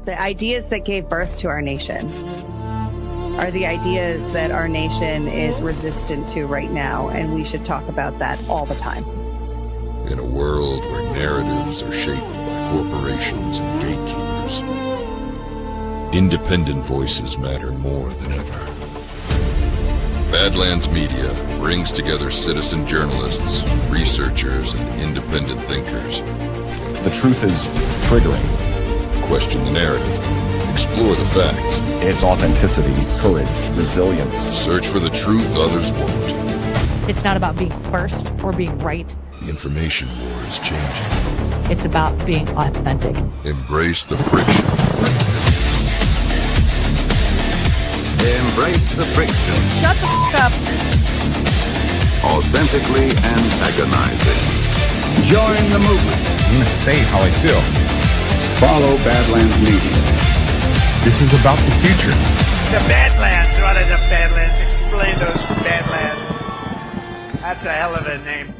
The ideas that gave birth to our nation are the ideas that our nation is resistant to right now, and we should talk about that all the time. In a world where narratives are shaped by corporations and gatekeepers, independent voices matter more than ever. Badlands Media brings together citizen journalists, researchers, and independent thinkers. The truth is triggering. Question the narrative. Explore the facts. It's authenticity, courage, resilience. Search for the truth others won't. It's not about being first or being right. The information war is changing. It's about being authentic. Embrace the friction. Embrace the friction. Shut the f*** up. Authentically antagonizing. Join the movement. I'm going to say how I feel. Follow Badlands Media. This is about the future. The Badlands. What are the Badlands? Explain those Badlands. That's a hell of a name.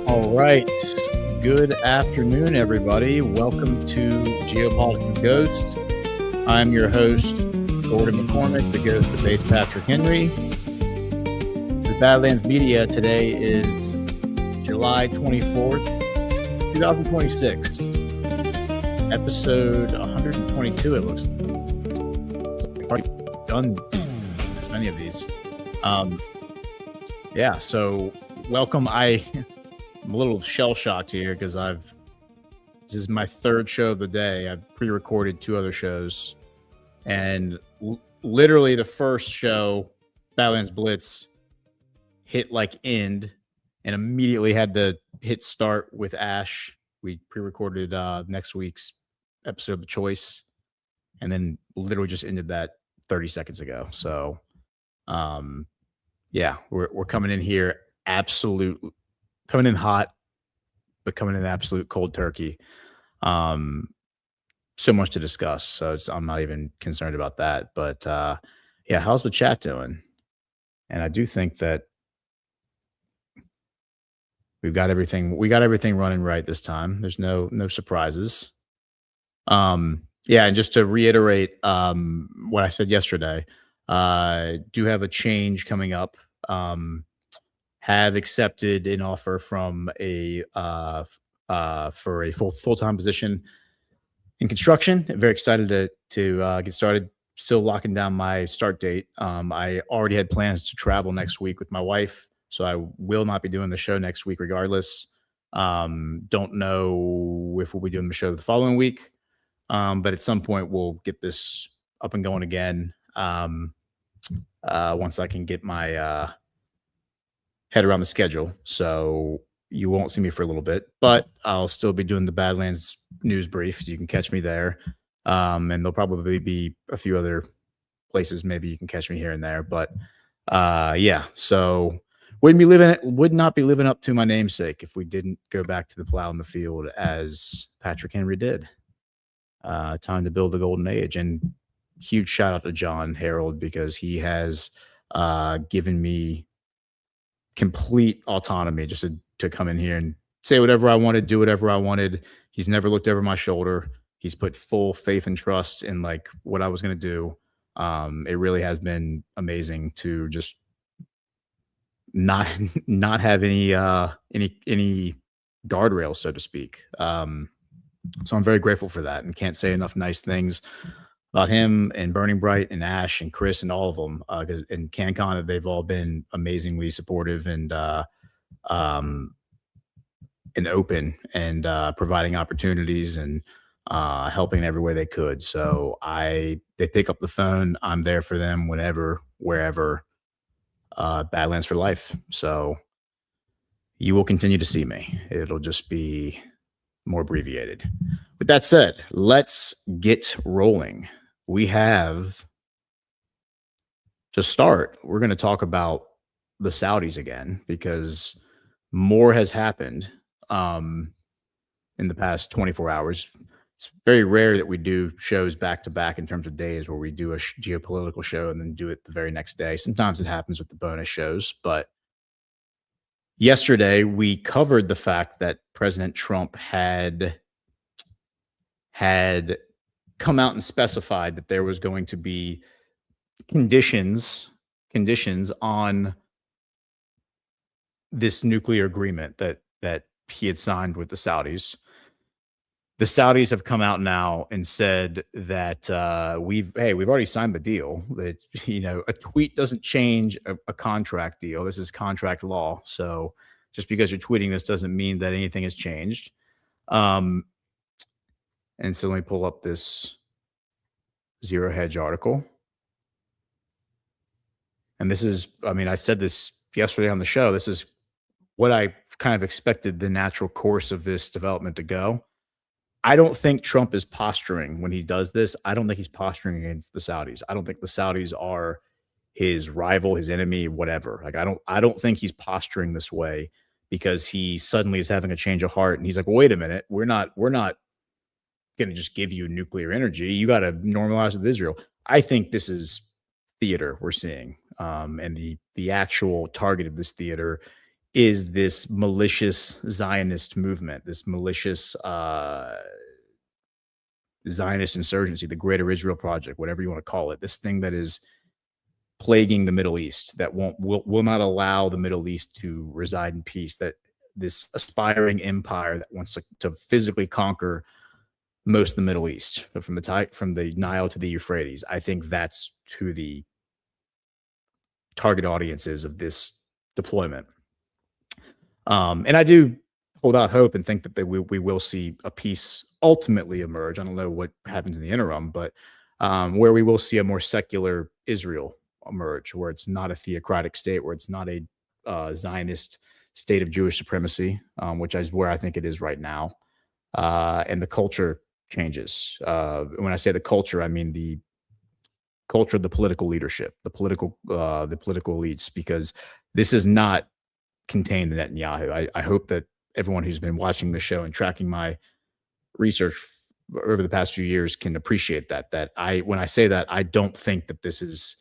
All right. Good afternoon, everybody. Welcome to Geopolitics Ghost. I'm your host, Gordon McCormick, the ghost of base Patrick Henry. This is Badlands Media. Today is July 24th, 2026. Episode 122, it looks like. I've already done this many of these. So welcome. I'm a little shell-shocked here because this is my third show of the day. I've pre-recorded two other shows, and literally the first show, Badlands Blitz, hit end and immediately had to hit start with Ash. We pre-recorded next week's episode of Choice, and then literally just ended that 30 seconds ago. So, we're coming in here coming in hot, but coming in absolute cold turkey. So much to discuss. So I'm not even concerned about that. But how's the chat doing? And I do think that we got everything running right this time. There's no surprises. And just to reiterate what I said yesterday, do have a change coming up. Have accepted an offer from for a full-time position in construction. I'm very excited to get started. Still locking down my start date. I already had plans to travel next week with my wife, so I will not be doing the show next week regardless. Don't know if we'll be doing the show the following week, but at some point we'll get this up and going again once I can get my head around the schedule. So you won't see me for a little bit, but I'll still be doing the Badlands news brief. So you can catch me there. And there'll probably be a few other places maybe you can catch me here and there. But yeah, so would not be living up to my namesake if we didn't go back to the plow in the field as Patrick Henry did. Time to build the golden age. And huge shout out to John Harold, because he has given me complete autonomy just to come in here and say whatever I wanted, do whatever I wanted. He's never looked over my shoulder. He's put full faith and trust in like what I was going to do. It really has been amazing to just not have any guardrails, so to speak. So I'm very grateful for that, and can't say enough nice things about him and Burning Bright and Ash and Chris and all of them. Because in CanCon, they've all been amazingly supportive and open and providing opportunities and helping every way they could. So they pick up the phone. I'm there for them whenever, wherever. Badlands for life. So you will continue to see me. It'll just be more abbreviated. With that said, let's get rolling. We have, to start, we're going to talk about the Saudis again, because more has happened in the past 24 hours. It's very rare that we do shows back to back in terms of days where we do a geopolitical show and then do it the very next day. Sometimes it happens with the bonus shows, but yesterday we covered the fact that President Trump had come out and specified that there was going to be conditions on this nuclear agreement that he had signed with the Saudis. The Saudis have come out now and said that we've already signed the deal. That, a tweet doesn't change a contract deal. This is contract law. So just because you're tweeting this doesn't mean that anything has changed. And so let me pull up this Zero Hedge article. And this is, I said this yesterday on the show. This is what I kind of expected the natural course of this development to go. I don't think Trump is posturing when he does this. I don't think he's posturing against the Saudis. I don't think the Saudis are his rival, his enemy, whatever. Like, I don't think he's posturing this way because he suddenly is having a change of heart. And he's like, well, wait a minute. We're not going to just give you nuclear energy. You got to normalize with Israel. I think this is theater we're seeing. And the actual target of this theater is this malicious Zionist movement, this malicious Zionist insurgency, the Greater Israel Project, whatever you want to call it, this thing that is plaguing the Middle East, that will not allow the Middle East to reside in peace, that this aspiring empire that wants to physically conquer most of the Middle East, from the Nile to the Euphrates. I think that's who the target audience is of this deployment. And I do hold out hope and think that we will see a peace ultimately emerge. I don't know what happens in the interim, but where we will see a more secular Israel emerge, where it's not a theocratic state, where it's not a Zionist state of Jewish supremacy, which is where I think it is right now. And the culture changes. When I say the culture, I mean the culture of the political leadership, the political elites, because this is not contained in Netanyahu. I hope that everyone who's been watching the show and tracking my research over the past few years can appreciate that when I say that, I don't think that this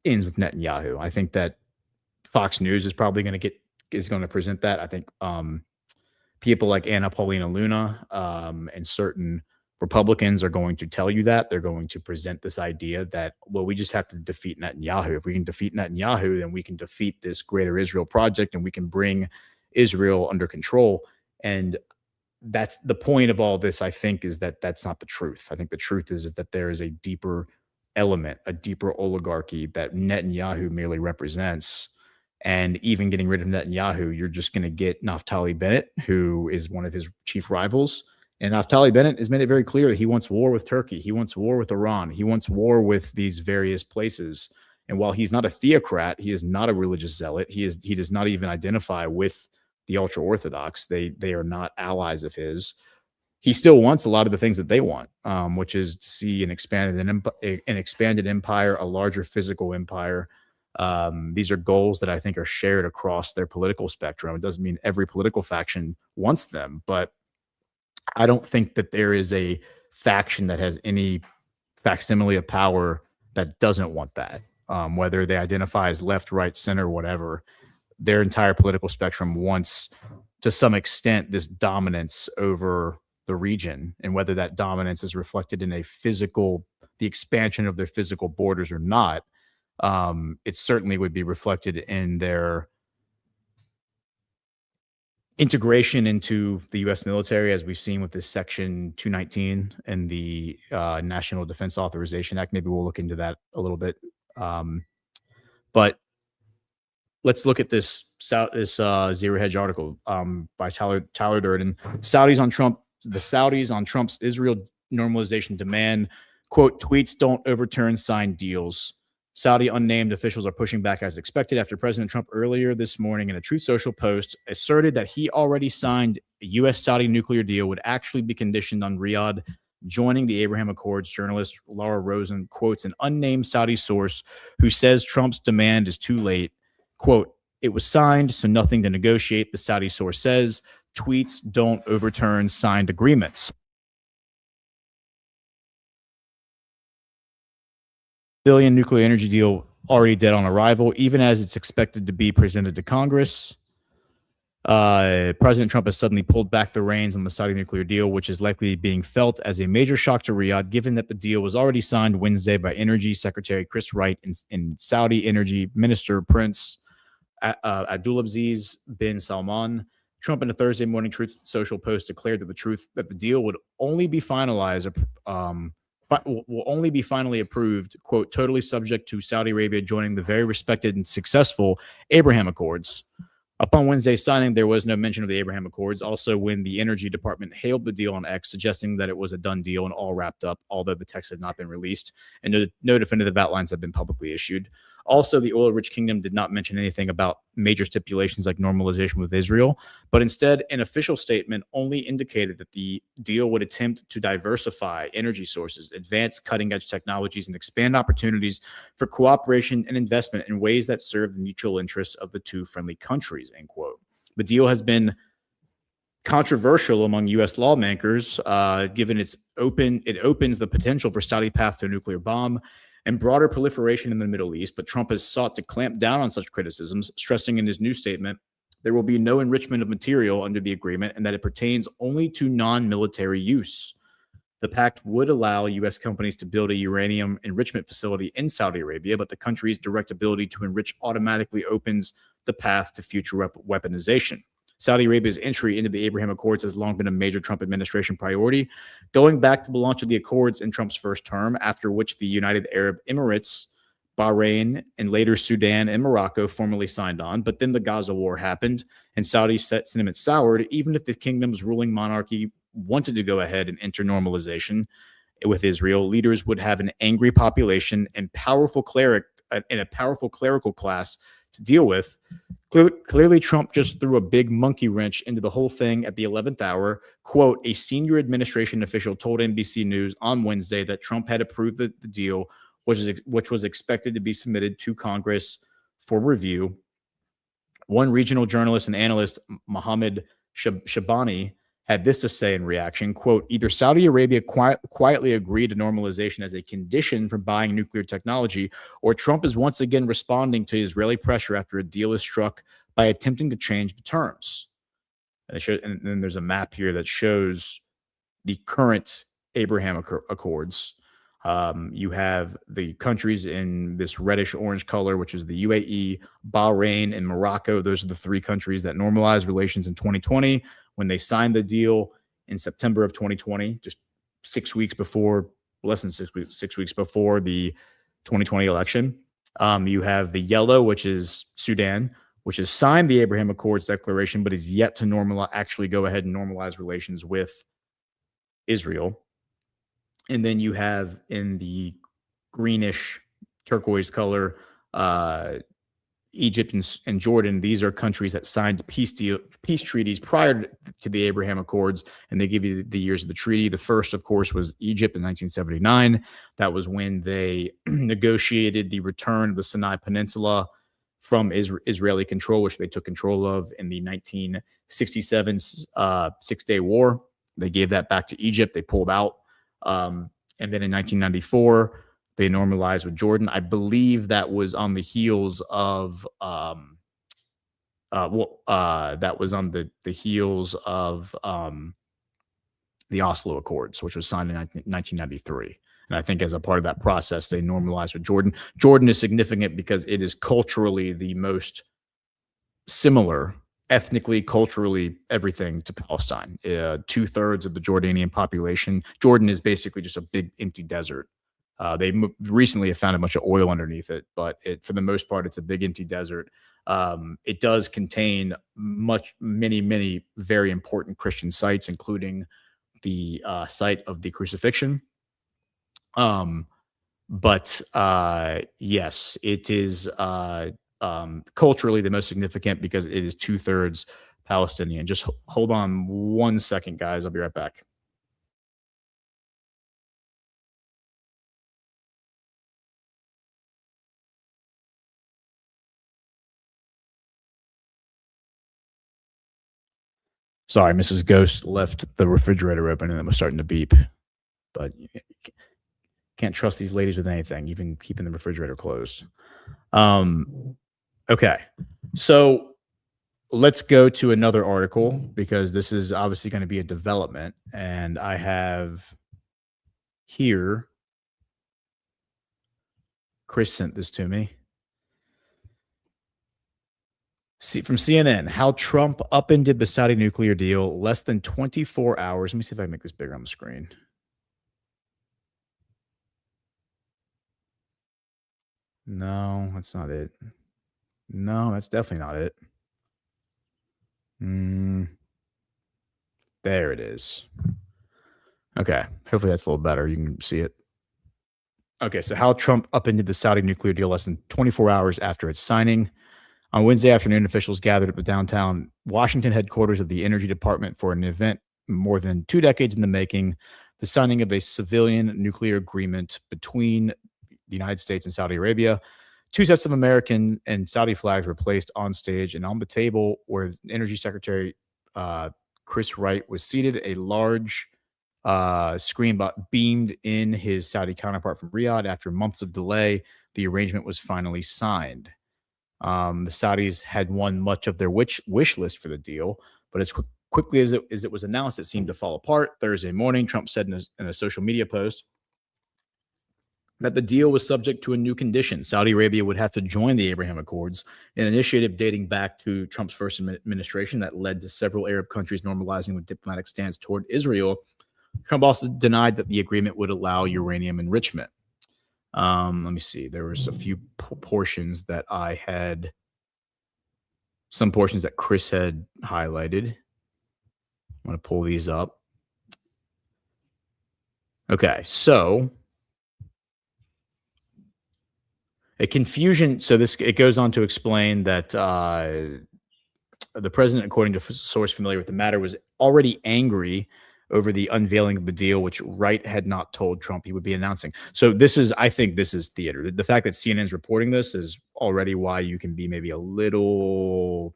ends with Netanyahu. I think that Fox News is probably going to present that. I think people like Anna Paulina Luna and certain Republicans are going to tell you that. They're going to present this idea that, well, we just have to defeat Netanyahu. If we can defeat Netanyahu, then we can defeat this Greater Israel Project and we can bring Israel under control. And that's the point of all this, I think, is that that's not the truth. I think the truth is that there is a deeper element, a deeper oligarchy that Netanyahu merely represents. And even getting rid of Netanyahu, you're just going to get Naftali Bennett, who is one of his chief rivals. And Naftali Bennett has made it very clear that he wants war with Turkey. He wants war with Iran. He wants war with these various places. And while he's not a theocrat, he is not a religious zealot. He does not even identify with the ultra orthodox. They are not allies of his. He still wants a lot of the things that they want, which is to see an expanded empire, a larger physical empire. These are goals that I think are shared across their political spectrum. It doesn't mean every political faction wants them, but I don't think that there is a faction that has any facsimile of power that doesn't want that. Whether they identify as left, right, center, whatever, their entire political spectrum wants, to some extent, this dominance over the region, and whether that dominance is reflected in the expansion of their physical borders or not, it certainly would be reflected in their integration into the U.S. military, as we've seen with this Section 219 and the National Defense Authorization Act. Maybe we'll look into that a little bit. But let's look at this Zero Hedge article by Tyler Durden. The Saudis on Trump's Israel normalization demand, quote, tweets don't overturn signed deals. Saudi unnamed officials are pushing back as expected after President Trump earlier this morning in a Truth Social post asserted that he already signed a U.S.-Saudi nuclear deal would actually be conditioned on Riyadh joining the Abraham Accords. Journalist Laura Rosen quotes an unnamed Saudi source who says Trump's demand is too late. Quote, it was signed, so nothing to negotiate, the Saudi source says. Tweets don't overturn signed agreements. Billion nuclear energy deal already dead on arrival, even as it's expected to be presented to Congress. President Trump has suddenly pulled back the reins on the Saudi nuclear deal, which is likely being felt as a major shock to Riyadh, given that the deal was already signed Wednesday by Energy Secretary Chris Wright and Saudi Energy Minister Prince Abdulaziz bin Salman. Trump, in a Thursday morning Truth Social post, declared that the deal would only be finalized, will only be finally approved, quote, totally subject to Saudi Arabia joining the very respected and successful Abraham Accords. Upon Wednesday's signing, there was no mention of the Abraham Accords. Also, when the Energy Department hailed the deal on X, suggesting that it was a done deal and all wrapped up, although the text had not been released and no definitive outlines have been publicly issued. Also, the oil-rich kingdom did not mention anything about major stipulations like normalization with Israel, but instead, an official statement only indicated that the deal would attempt to diversify energy sources, advance cutting-edge technologies, and expand opportunities for cooperation and investment in ways that serve the mutual interests of the two friendly countries, end quote. The deal has been controversial among U.S. lawmakers, given it opens the potential for Saudi path to a nuclear bomb and broader proliferation in the Middle East, but Trump has sought to clamp down on such criticisms, stressing in his new statement there will be no enrichment of material under the agreement and that it pertains only to non-military use. The pact would allow U.S. companies to build a uranium enrichment facility in Saudi Arabia, but the country's direct ability to enrich automatically opens the path to future weaponization. Saudi Arabia's entry into the Abraham Accords has long been a major Trump administration priority, going back to the launch of the Accords in Trump's first term, after which the United Arab Emirates, Bahrain, and later Sudan and Morocco formally signed on. But then the Gaza war happened, and Saudi sentiment soured, even if the kingdom's ruling monarchy wanted to go ahead and enter normalization with Israel. Leaders would have an angry population and a powerful clerical class to deal with. Clearly, Trump just threw a big monkey wrench into the whole thing at the 11th hour. Quote, a senior administration official told NBC News on Wednesday that Trump had approved the deal, which was expected to be submitted to Congress for review. One regional journalist and analyst, Mohammed Shabani, had this to say in reaction, quote, either Saudi Arabia quietly agreed to normalization as a condition for buying nuclear technology, or Trump is once again responding to Israeli pressure after a deal is struck by attempting to change the terms. And then there's a map here that shows the current Abraham Accords. You have the countries in this reddish orange color, which is the UAE, Bahrain, and Morocco. Those are the three countries that normalized relations in 2020 when they signed the deal in September of 2020, just 6 weeks before, less than 6 weeks before the 2020 election. You have the yellow, which is Sudan, which has signed the Abraham Accords declaration, but is yet to actually go ahead and normalize relations with Israel. And then you have in the greenish turquoise color, Egypt and Jordan, these are countries that signed peace treaties prior to the Abraham Accords, and they give you the years of the treaty. The first, of course, was Egypt in 1979. That was when they negotiated the return of the Sinai Peninsula from Israeli control, which they took control of in the 1967 Six-Day War. They gave that back to Egypt. They pulled out. And then in 1994, they normalized with Jordan. I believe that was on the heels of the Oslo Accords, which was signed in 1993. And I think as a part of that process, they normalized with Jordan. Jordan is significant because it is culturally the most similar, ethnically, culturally, everything to Palestine. 2/3 of the Jordanian population. Jordan is basically just a big empty desert. They recently have found a bunch of oil underneath it, but for the most part, it's a big empty desert. It does contain many very important Christian sites, including the site of the crucifixion. But yes, it is culturally the most significant because it is 2/3 Palestinian. Just hold on 1 second, guys. I'll be right back. Sorry, Mrs. Ghost left the refrigerator open and it was starting to beep. But you can't trust these ladies with anything, even keeping the refrigerator closed. Okay, so let's go to another article because this is obviously going to be a development. And I have here, Chris sent this to me. From CNN, how Trump upended the Saudi nuclear deal less than 24 hours. Let me see if I can make this bigger on the screen. No, that's not it. No, that's definitely not it. There it is. Okay, hopefully that's a little better. You can see it. Okay, so how Trump upended the Saudi nuclear deal less than 24 hours after its signing. On Wednesday afternoon, officials gathered at the downtown Washington headquarters of the Energy Department for an event more than 2 decades in the making, the signing of a civilian nuclear agreement between the United States and Saudi Arabia. 2 sets of American and Saudi flags were placed on stage, and on the table where Energy Secretary Chris Wright was seated, a large screen beamed in his Saudi counterpart from Riyadh. After months of delay, the arrangement was finally signed. The Saudis had won much of their wish list for the deal, but as quickly as it was announced, it seemed to fall apart. Thursday morning, Trump said in a social media post that the deal was subject to a new condition. Saudi Arabia would have to join the Abraham Accords, an initiative dating back to Trump's first administration that led to several Arab countries normalizing with diplomatic stance toward Israel. Trump also denied that the agreement would allow uranium enrichment. Let me see. There was a few portions that I had, some portions that Chris had highlighted. I'm going to pull these up. Okay, so a confusion. So it goes on to explain that the president, according to a source familiar with the matter, was already angry over the unveiling of the deal, which Wright had not told Trump he would be announcing. So I think this is theater. The fact that CNN is reporting this is already why you can be maybe a little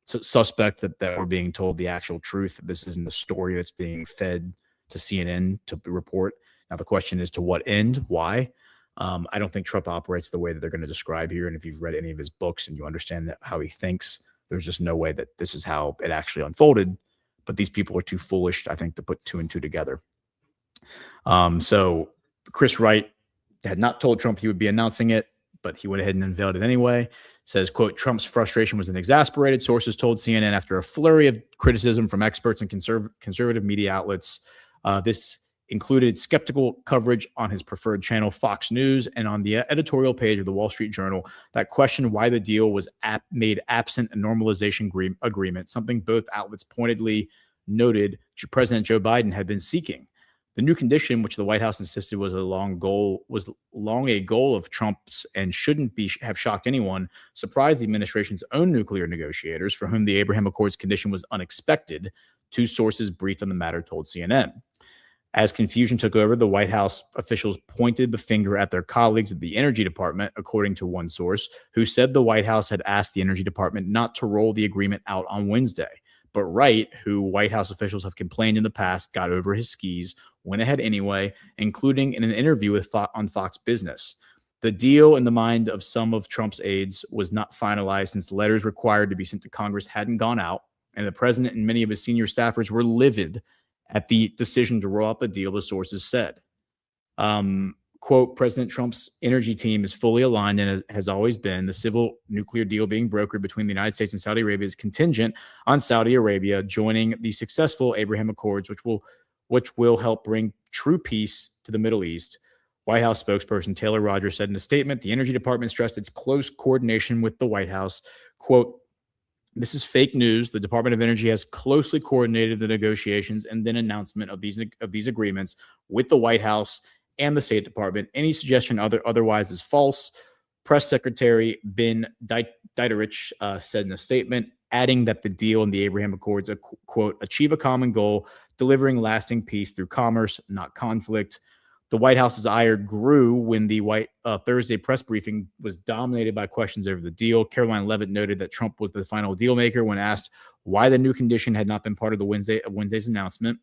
suspect that we're being told the actual truth. This isn't a story that's being fed to CNN to report. Now, the question is to what end? Why? I don't think Trump operates the way that they're going to describe here. And if you've read any of his books and you understand how he thinks, there's just no way that this is how it actually unfolded. But these people are too foolish, I think, to put 2 and 2 together. So Chris Wright had not told Trump he would be announcing it, but he went ahead and unveiled it anyway. Says, quote, Trump's frustration was exasperated, sources told CNN after a flurry of criticism from experts and conservative media outlets. This included skeptical coverage on his preferred channel, Fox News, and on the editorial page of the Wall Street Journal that questioned why the deal was made absent a normalization agreement, something both outlets pointedly noted President Joe Biden had been seeking. The new condition, which the White House insisted was long a goal of Trump's and shouldn't have shocked anyone, surprised the administration's own nuclear negotiators, for whom the Abraham Accords condition was unexpected, two sources briefed on the matter told CNN. As confusion took over, the White House officials pointed the finger at their colleagues at the Energy Department, according to one source, who said the White House had asked the Energy Department not to roll the agreement out on Wednesday. But Wright, who White House officials have complained in the past got over his skis, went ahead anyway, including in an interview on Fox Business. The deal, in the mind of some of Trump's aides, was not finalized since letters required to be sent to Congress hadn't gone out, and the president and many of his senior staffers were livid at the decision to roll up a deal, the sources said. Quote, President Trump's energy team is fully aligned and has always been. The civil nuclear deal being brokered between the United States and Saudi Arabia is contingent on Saudi Arabia joining the successful Abraham Accords, which will help bring true peace to the Middle East. White House spokesperson Taylor Rogers said in a statement, the Energy Department stressed its close coordination with the White House. Quote, this is fake news. The Department of Energy has closely coordinated the negotiations and then announcement of these agreements with the White House and the State Department. Any suggestion otherwise is false. Press Secretary Ben Dieterich said in a statement, adding that the deal and the Abraham Accords, quote, achieve a common goal, delivering lasting peace through commerce, not conflict. The White House's ire grew when the Thursday press briefing was dominated by questions over the deal. Caroline Leavitt noted that Trump was the final deal maker when asked why the new condition had not been part of Wednesday's announcement.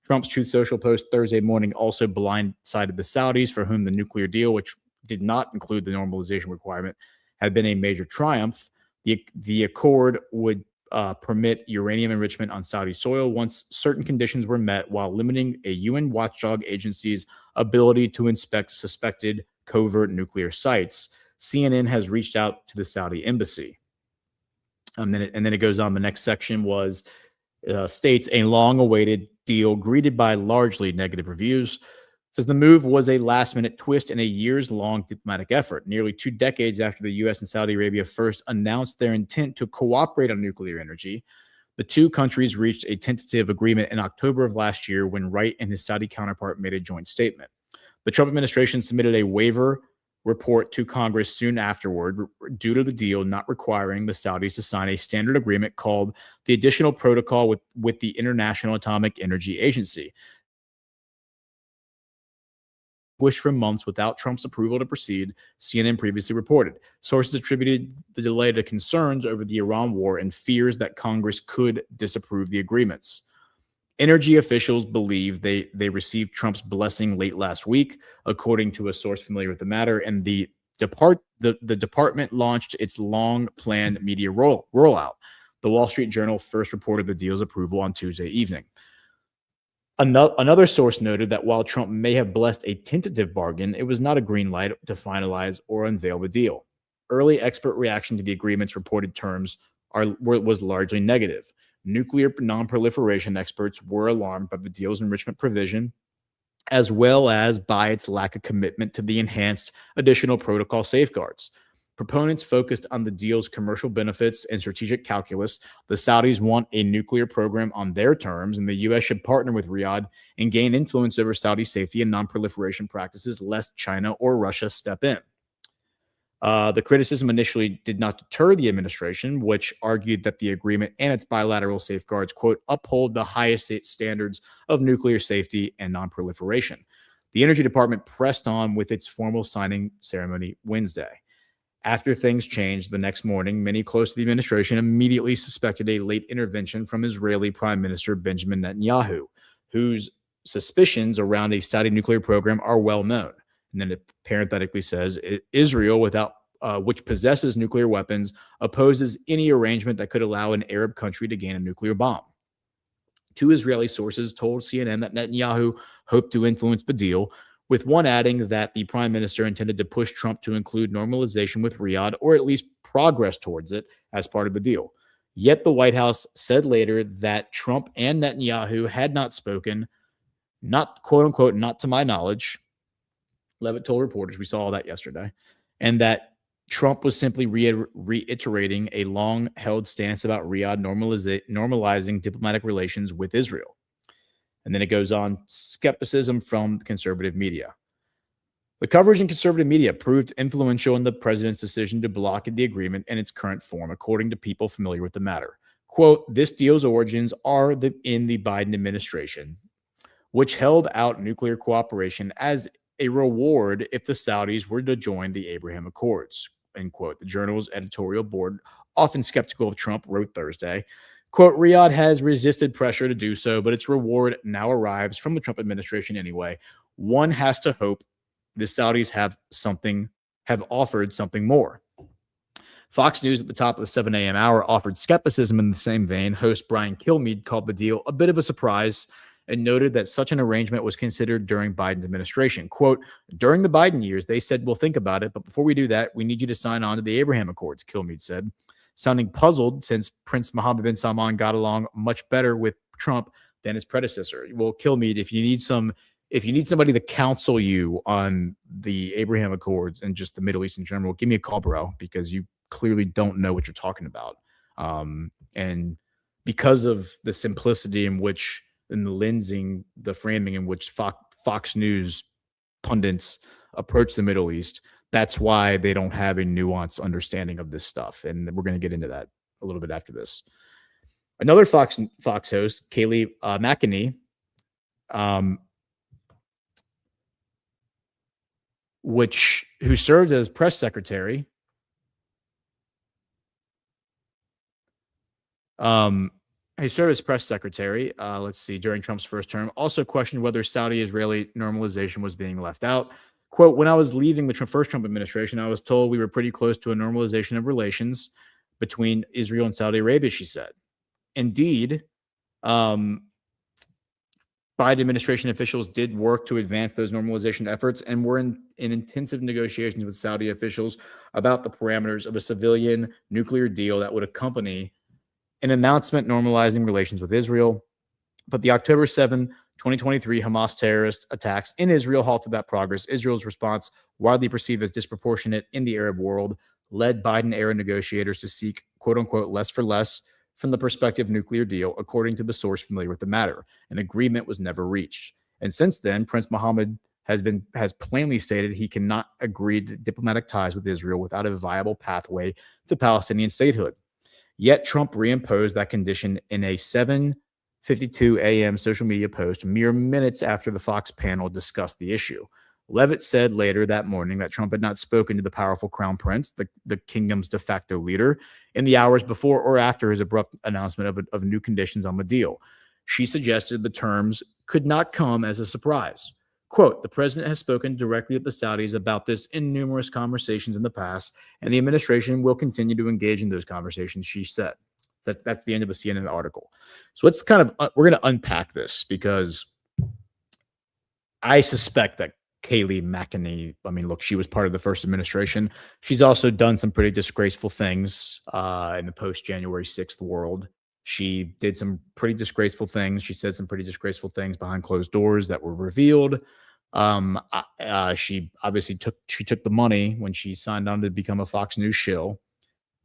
Trump's Truth Social post Thursday morning also blindsided the Saudis, for whom the nuclear deal, which did not include the normalization requirement, had been a major triumph. The accord would permit uranium enrichment on Saudi soil once certain conditions were met, while limiting a UN watchdog agency's ability to inspect suspected covert nuclear sites. CNN has reached out to the Saudi embassy. And then it goes on. The next section states a long-awaited deal greeted by largely negative reviews. Says the move was a last-minute twist in a years-long diplomatic effort, nearly 2 decades after the U.S. and Saudi Arabia first announced their intent to cooperate on nuclear energy. The two countries reached a tentative agreement in October of last year when Wright and his Saudi counterpart made a joint statement. The Trump administration submitted a waiver report to Congress soon afterward due to the deal not requiring the Saudis to sign a standard agreement called the Additional Protocol with the International Atomic Energy Agency. Wished for months without Trump's approval to proceed, CNN previously reported. Sources attributed the delay to concerns over the Iran war and fears that Congress could disapprove the agreements. Energy officials believe they received Trump's blessing late last week, according to a source familiar with the matter, and the department launched its long-planned media rollout. The Wall Street Journal first reported the deal's approval on Tuesday evening. Another source noted that while Trump may have blessed a tentative bargain, it was not a green light to finalize or unveil the deal. Early expert reaction to the agreement's reported terms was largely negative. Nuclear nonproliferation experts were alarmed by the deal's enrichment provision, as well as by its lack of commitment to the enhanced additional protocol safeguards. Proponents focused on the deal's commercial benefits and strategic calculus. The Saudis want a nuclear program on their terms, and the U.S. should partner with Riyadh and gain influence over Saudi safety and nonproliferation practices, lest China or Russia step in. The criticism initially did not deter the administration, which argued that the agreement and its bilateral safeguards, quote, uphold the highest standards of nuclear safety and nonproliferation. The Energy Department pressed on with its formal signing ceremony Wednesday. After things changed the next morning, many close to the administration immediately suspected a late intervention from Israeli Prime Minister Benjamin Netanyahu, whose suspicions around a Saudi nuclear program are well known. And then it parenthetically says, Israel, which possesses nuclear weapons, opposes any arrangement that could allow an Arab country to gain a nuclear bomb. Two Israeli sources told CNN that Netanyahu hoped to influence the deal, with one adding that the prime minister intended to push Trump to include normalization with Riyadh, or at least progress towards it, as part of the deal. Yet the White House said later that Trump and Netanyahu had not spoken, not quote unquote, not to my knowledge. Leavitt told reporters, we saw all that yesterday, and that Trump was simply reiterating a long-held stance about Riyadh normalizing diplomatic relations with Israel. And then it goes on, skepticism from conservative media. The coverage in conservative media proved influential in the president's decision to block the agreement in its current form, according to people familiar with the matter. Quote, this deal's origins are in the Biden administration, which held out nuclear cooperation as a reward if the Saudis were to join the Abraham Accords, end quote. The journal's editorial board, often skeptical of Trump, wrote Thursday, quote, Riyadh has resisted pressure to do so, but its reward now arrives from the Trump administration anyway. One has to hope the Saudis have offered something more. Fox News at the top of the 7 a.m. hour offered skepticism in the same vein. Host Brian Kilmeade called the deal a bit of a surprise and noted that such an arrangement was considered during Biden's administration. Quote, during the Biden years, they said, we'll think about it, but before we do that, we need you to sign on to the Abraham Accords, Kilmeade said, sounding puzzled since Prince Mohammed bin Salman got along much better with Trump than his predecessor. Well, Kilmeade, if you need somebody to counsel you on the Abraham Accords and just the Middle East in general, give me a call, bro, because you clearly don't know what you're talking about. And because of the simplicity in which, in the lensing, the framing in which Fox News pundits approach the Middle East, that's why they don't have a nuanced understanding of this stuff. And we're going to get into that a little bit after this. Another Fox host, Kayleigh McEnany, who served as press secretary. He served as press secretary, during Trump's first term, also questioned whether Saudi-Israeli normalization was being left out. Quote, when I was leaving the first Trump administration, I was told we were pretty close to a normalization of relations between Israel and Saudi Arabia, she said. Indeed, Biden administration officials did work to advance those normalization efforts and were in intensive negotiations with Saudi officials about the parameters of a civilian nuclear deal that would accompany an announcement normalizing relations with Israel. But the October 7, 2023 Hamas terrorist attacks in Israel halted that progress. Israel's response, widely perceived as disproportionate in the Arab world, led Biden-era negotiators to seek, quote-unquote, less for less from the prospective nuclear deal, according to the source familiar with the matter. An agreement was never reached. And since then, Prince Mohammed has plainly stated he cannot agree to diplomatic ties with Israel without a viable pathway to Palestinian statehood. Yet Trump reimposed that condition in a 7:52 a.m. social media post mere minutes after the Fox panel discussed the issue. Levitt said later that morning that Trump had not spoken to the powerful crown prince, the kingdom's de facto leader, in the hours before or after his abrupt announcement of new conditions on the deal. She suggested the terms could not come as a surprise. Quote, the president has spoken directly with the Saudis about this in numerous conversations in the past, and the administration will continue to engage in those conversations, she said. That's the end of a CNN article. So it's kind of, we're going to unpack this because I suspect that Kayleigh McEnany, look, she was part of the first administration. She's also done some pretty disgraceful things in the post-January 6th world. She did some pretty disgraceful things. She said some pretty disgraceful things behind closed doors that were revealed. She obviously took the money when she signed on to become a Fox News shill.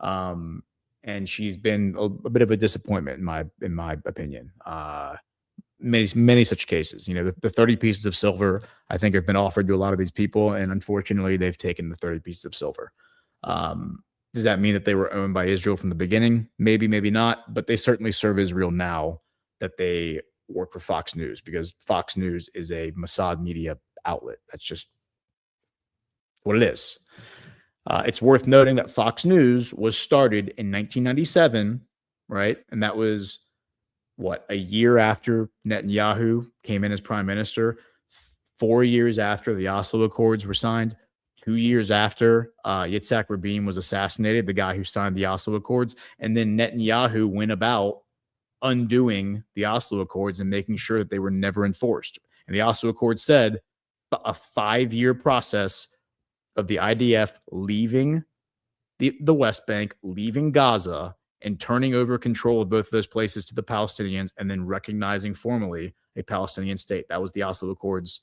And she's been a bit of a disappointment in my opinion. Many such cases. You know, the 30 pieces of silver, I think, have been offered to a lot of these people, and unfortunately, they've taken the 30 pieces of silver. Does that mean that they were owned by Israel from the beginning? Maybe, maybe not, but they certainly serve Israel now that they work for Fox News, because Fox News is a Mossad media outlet. That's just what it is. It's worth noting that Fox News was started in 1997, right? And that was, a year after Netanyahu came in as prime minister, 4 years after the Oslo Accords were signed, 2 years after Yitzhak Rabin was assassinated, the guy who signed the Oslo Accords, and then Netanyahu went about undoing the Oslo Accords and making sure that they were never enforced. And the Oslo Accords said a 5-year process of the IDF leaving the West Bank, leaving Gaza, and turning over control of both of those places to the Palestinians, and then recognizing formally a Palestinian state. That was the Oslo Accords,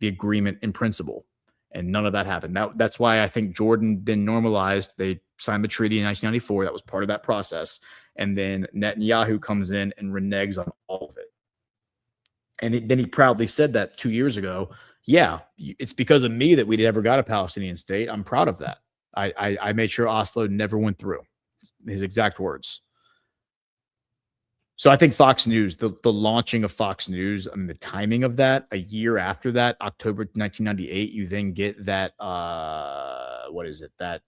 the agreement in principle. And none of that happened. That's why I think Jordan then normalized. They signed the treaty in 1994. That was part of that process. And then Netanyahu comes in and reneges on all of it. And then he proudly said that 2 years ago. Yeah, it's because of me that we never got a Palestinian state. I'm proud of that. I made sure Oslo never went through. His exact words. So I think Fox News, the launching of Fox News, I mean, the timing of that, a year after that, October 1998, you then get that, what is it? That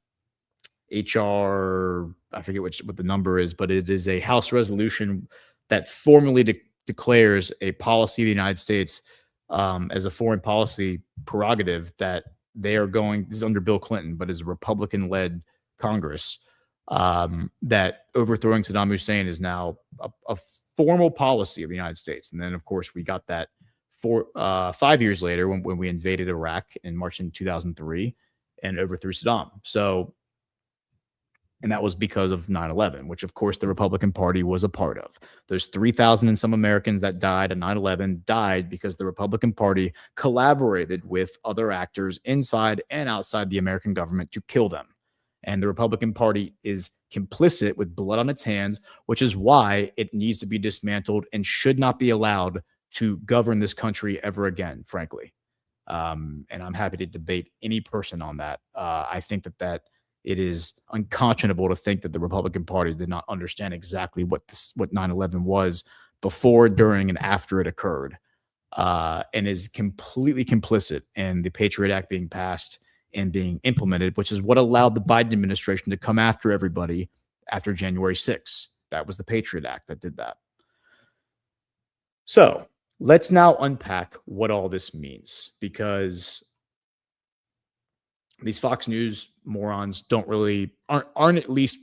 HR, I forget what the number is, but it is a House resolution that formally declares a policy of the United States as a foreign policy prerogative that they are going, this is under Bill Clinton, but is a Republican-led Congress, that overthrowing Saddam Hussein is now a formal policy of the United States. And then, of course, we got that 5 years later when we invaded Iraq in March in 2003 and overthrew Saddam. So, and that was because of 9/11, which, of course, the Republican Party was a part of. There's 3,000 and some Americans that died on 9/11 died because the Republican Party collaborated with other actors inside and outside the American government to kill them. And the Republican Party is complicit with blood on its hands, which is why it needs to be dismantled and should not be allowed to govern this country ever again, frankly. And I'm happy to debate any person on that. I think that it is unconscionable to think that the Republican Party did not understand exactly what 9/11 was before, during, and after it occurred, and is completely complicit in the Patriot Act being passed and being implemented, which is what allowed the Biden administration to come after everybody after January 6th. That was the Patriot Act that did that. So let's now unpack what all this means, because these Fox News morons aren't at least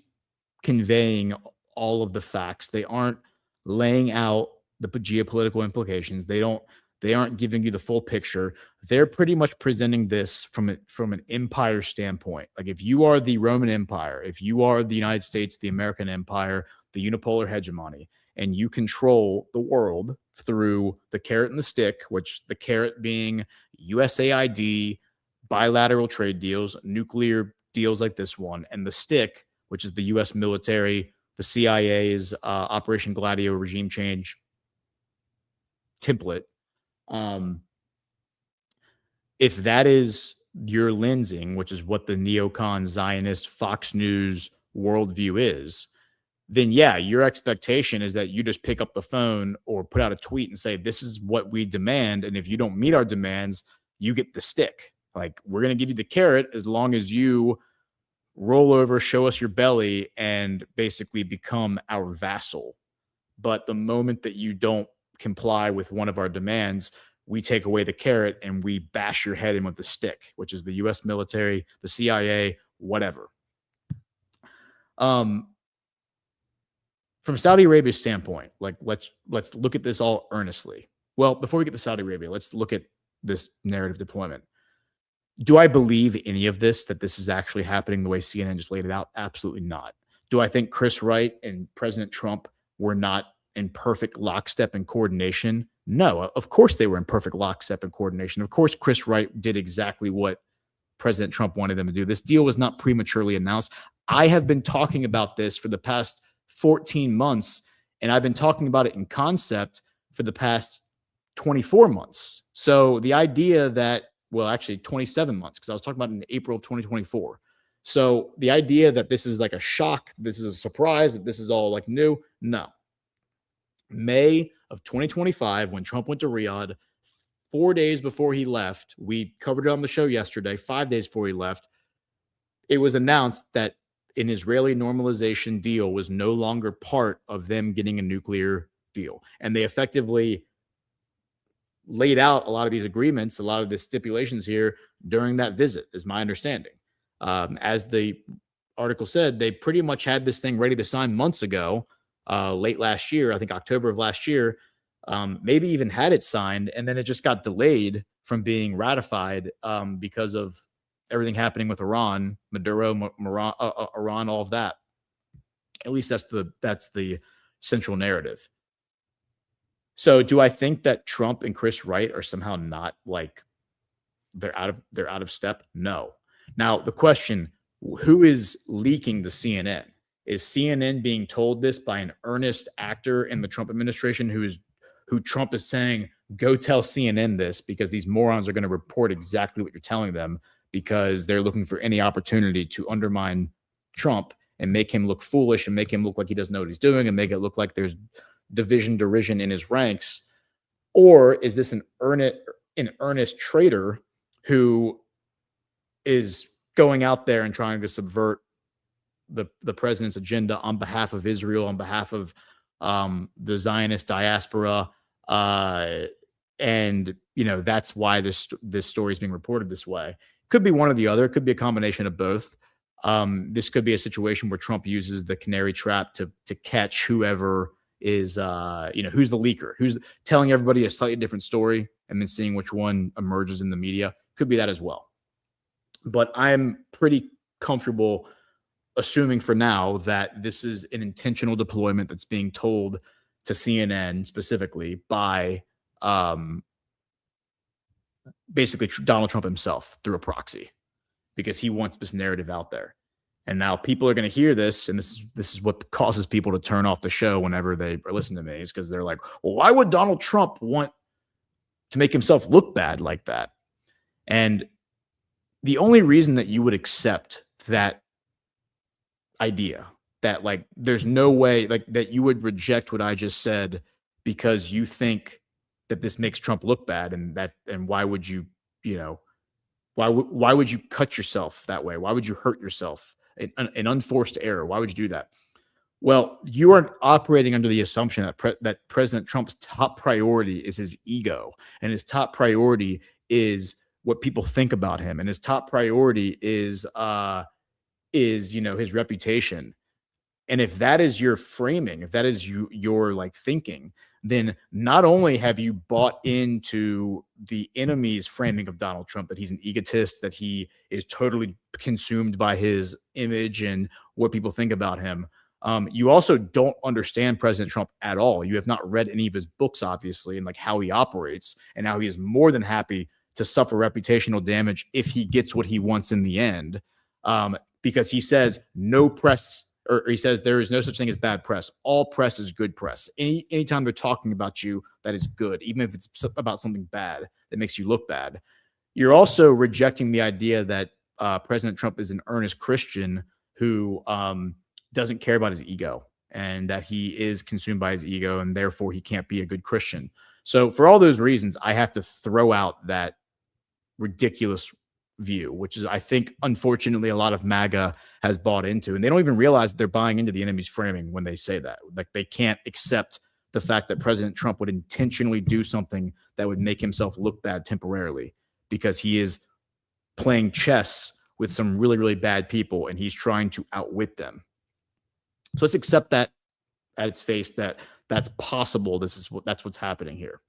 conveying all of the facts. They aren't laying out the geopolitical implications. They aren't giving you the full picture. They're pretty much presenting this from an empire standpoint. Like, if you are the Roman Empire, if you are the United States, the American Empire, the unipolar hegemony, and you control the world through the carrot and the stick, which the carrot being USAID, bilateral trade deals, nuclear deals like this one, and the stick, which is the U.S. military, the CIA's Operation Gladio regime change template. If that is your lensing, which is what the neocon Zionist Fox News worldview is, then yeah, your expectation is that you just pick up the phone or put out a tweet and say, this is what we demand. And if you don't meet our demands, you get the stick. Like, we're going to give you the carrot as long as you roll over, show us your belly, and basically become our vassal. But the moment that you don't comply with one of our demands, we take away the carrot and we bash your head in with the stick, which is the U.S. military, the CIA, whatever. From Saudi Arabia's standpoint, like, let's look at this all earnestly. Well, before we get to Saudi Arabia, let's look at this narrative deployment. Do I believe any of this, that this is actually happening the way CNN just laid it out? Absolutely not. Do I think Chris Wright and President Trump were not in perfect lockstep and coordination? No, of course they were in perfect lockstep and coordination. Of course, Chris Wright did exactly what President Trump wanted them to do. This deal was not prematurely announced. I have been talking about this for the past 14 months, and I've been talking about it in concept for the past 24 months. So the idea that, well, actually 27 months, because I was talking about it in April of 2024. So the idea that this is like a shock, this is a surprise, that this is all like new, no. May of 2025, when Trump went to Riyadh, 4 days before he left, we covered it on the show yesterday, 5 days before he left, it was announced that an Israeli normalization deal was no longer part of them getting a nuclear deal. And they effectively laid out a lot of these agreements, a lot of the stipulations here during that visit, is my understanding. As the article said, they pretty much had this thing ready to sign months ago, late last year, I think October of last year, maybe even had it signed, and then it just got delayed from being ratified because of everything happening with Iran, Maduro, Iran, all of that. At least that's the central narrative. So do I think that Trump and Chris Wright are somehow not, like, they're out of step? No. Now the question, who is leaking to CNN? Is CNN being told this by an earnest actor in the Trump administration who Trump is saying, go tell CNN this, because these morons are going to report exactly what you're telling them, because they're looking for any opportunity to undermine Trump and make him look foolish and make him look like he doesn't know what he's doing and make it look like there's derision in his ranks? Or is this an earnest traitor who is going out there and trying to subvert the president's agenda on behalf of Israel, on behalf of the Zionist diaspora, and that's why this story is being reported this way? Could be one or the other. It could be a combination of both. This could be a situation where Trump uses the canary trap to catch whoever is who's the leaker, who's telling everybody a slightly different story, and then seeing which one emerges in the media. Could be that as well. But I'm pretty comfortable assuming for now that this is an intentional deployment that's being told to CNN specifically by basically Donald Trump himself through a proxy, because he wants this narrative out there. And now people are going to hear this, and this is what causes people to turn off the show whenever they listen to me, is because they're like, well, why would Donald Trump want to make himself look bad like that? And the only reason that you would accept that idea, that like there's no way, like that you would reject what I just said because you think that this makes Trump look bad, and why would you, why would you cut yourself that way? Why would you hurt yourself? An unforced error. Why would you do that? Well, you are operating under the assumption that President Trump's top priority is his ego, and his top priority is what people think about him, and his top priority is his reputation. And if that is your framing, if that is your like thinking, then not only have you bought into the enemy's framing of Donald Trump, that he's an egotist, that he is totally consumed by his image and what people think about him, you also don't understand President Trump at all. You have not read any of his books, obviously, and like how he operates, and how he is more than happy to suffer reputational damage if he gets what he wants in the end, because he says no press, or he says there is no such thing as bad press. All press is good press. Anytime they're talking about you, that is good, even if it's about something bad that makes you look bad. You're also rejecting the idea that President Trump is an earnest Christian who doesn't care about his ego, and that he is consumed by his ego, and therefore he can't be a good Christian. So for all those reasons, I have to throw out that ridiculous view, which is, I think, unfortunately, a lot of MAGA has bought into, and they don't even realize that they're buying into the enemy's framing when they say that. Like, they can't accept the fact that President Trump would intentionally do something that would make himself look bad temporarily, because he is playing chess with some really, really bad people, and he's trying to outwit them. So let's accept that at its face, that that's possible. That's what's happening here.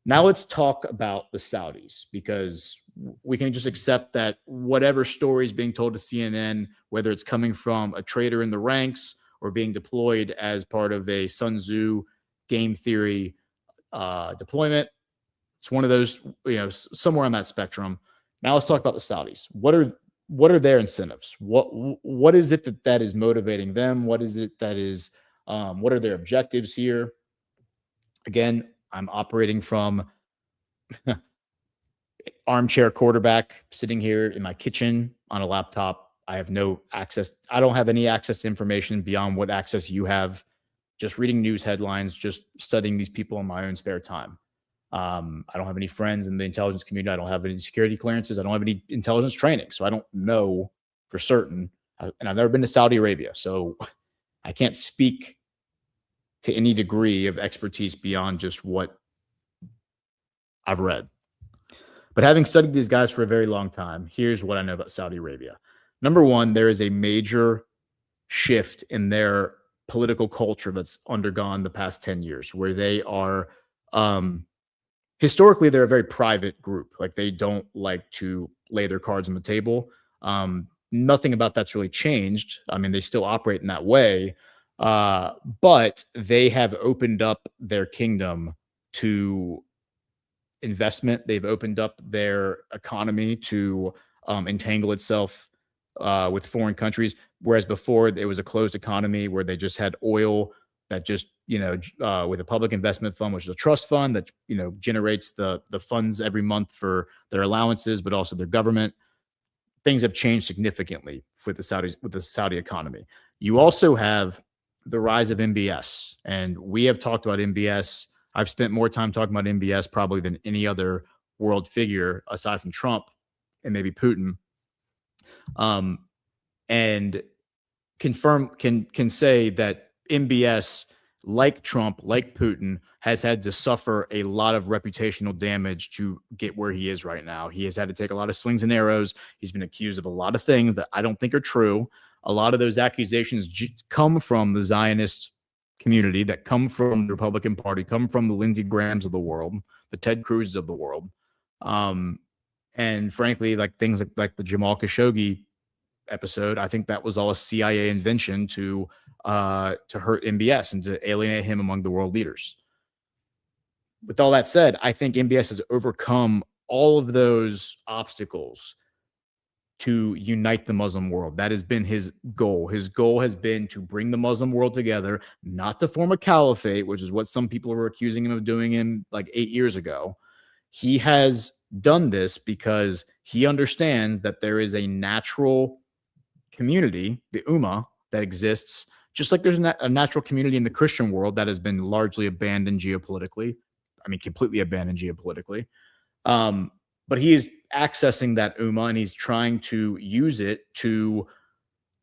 Now let's talk about the Saudis, because we can just accept that whatever story is being told to CNN, whether it's coming from a traitor in the ranks or being deployed as part of a Sun Tzu game theory deployment, it's one of those, somewhere on that spectrum. Now let's talk about the Saudis. What are their incentives? What is it that is motivating them? What is it that is what are their objectives here? Again, I'm operating from armchair quarterback, sitting here in my kitchen on a laptop. I have no access. I don't have any access to information beyond what access you have. Just reading news headlines, just studying these people in my own spare time. I don't have any friends in the intelligence community. I don't have any security clearances. I don't have any intelligence training. So I don't know for certain. And I've never been to Saudi Arabia. So I can't speak to any degree of expertise beyond just what I've read. But having studied these guys for a very long time, here's what I know about Saudi Arabia. Number one, there is a major shift in their political culture that's undergone the past 10 years, where they are, historically, they're a very private group. Like, they don't like to lay their cards on the table. Nothing about that's really changed. I mean, they still operate in that way. But they have opened up their kingdom to investment. They've opened up their economy to entangle itself with foreign countries, whereas before it was a closed economy where they just had oil that just, with a public investment fund, which is a trust fund that, generates the funds every month for their allowances, but also their government. Things have changed significantly with the Saudi economy. You also have the rise of MBS, and we have talked about MBS. I've spent more time talking about MBS probably than any other world figure aside from Trump and maybe Putin. And can say that MBS, like Trump, like Putin, has had to suffer a lot of reputational damage to get where he is right now. He has had to take a lot of slings and arrows. He's been accused of a lot of things that I don't think are true. A lot of those accusations come from the Zionist community, that come from the Republican Party, come from the Lindsey Grahams of the world, the Ted Cruz's of the world. And frankly, like things like the Jamal Khashoggi episode, I think that was all a CIA invention to hurt MBS and to alienate him among the world leaders. With all that said, I think MBS has overcome all of those obstacles to unite the Muslim world. That has been his goal. His goal has been to bring the Muslim world together, not to form a caliphate, which is what some people were accusing him of doing in like 8 years ago. He has done this because he understands that there is a natural community, the Ummah, that exists, just like there's a natural community in the Christian world that has been largely abandoned geopolitically. I mean, completely abandoned geopolitically. But he is accessing that Ummah, and he's trying to use it to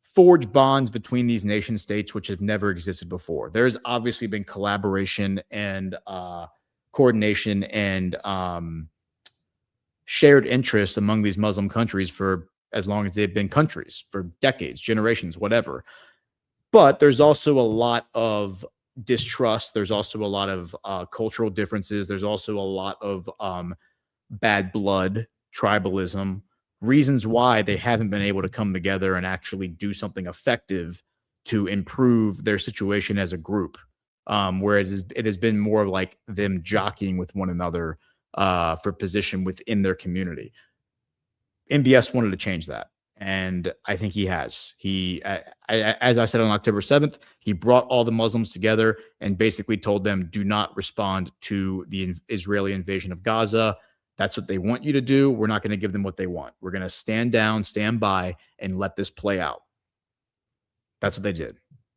forge bonds between these nation states, which have never existed before. There's obviously been collaboration and coordination and shared interests among these Muslim countries for as long as they've been countries, for decades, generations, whatever. But there's also a lot of distrust. There's also a lot of cultural differences. There's also a lot of bad blood, tribalism, reasons why they haven't been able to come together and actually do something effective to improve their situation as a group, where it has been more like them jockeying with one another for position within their community. MBS wanted to change that, and I think he has. As I said on October 7th, he brought all the Muslims together and basically told them, do not respond to the Israeli invasion of Gaza. That's what they want you to do. We're not going to give them what they want. We're going to stand down, stand by, and let this play out. That's what they did.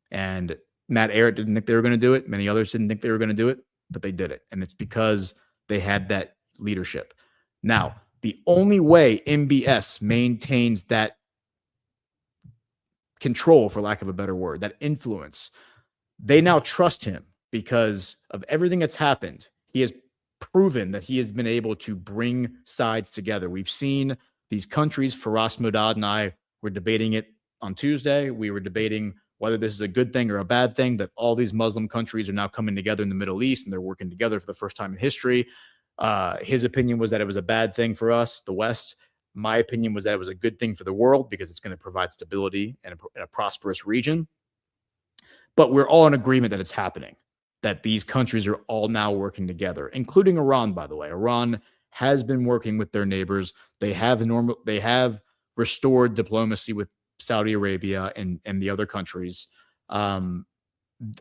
And Matt Ehret didn't think they were going to do it. Many others didn't think they were going to do it, but they did it. And it's because they had that leadership. Now, the only way MBS maintains that control, for lack of a better word, that influence, they now trust him because of everything that's happened. He has proven that he has been able to bring sides together. We've seen these countries. Firas Mudad and I were debating it on Tuesday. We were debating whether this is a good thing or a bad thing, that all these Muslim countries are now coming together in the Middle East and they're working together for the first time in history. His opinion was that it was a bad thing for us, the West. My opinion was that it was a good thing for the world because it's going to provide stability in a prosperous region. But we're all in agreement that it's happening, that these countries are all now working together, including Iran, by the way. Iran has been working with their neighbors. They have restored diplomacy with Saudi Arabia and the other countries. All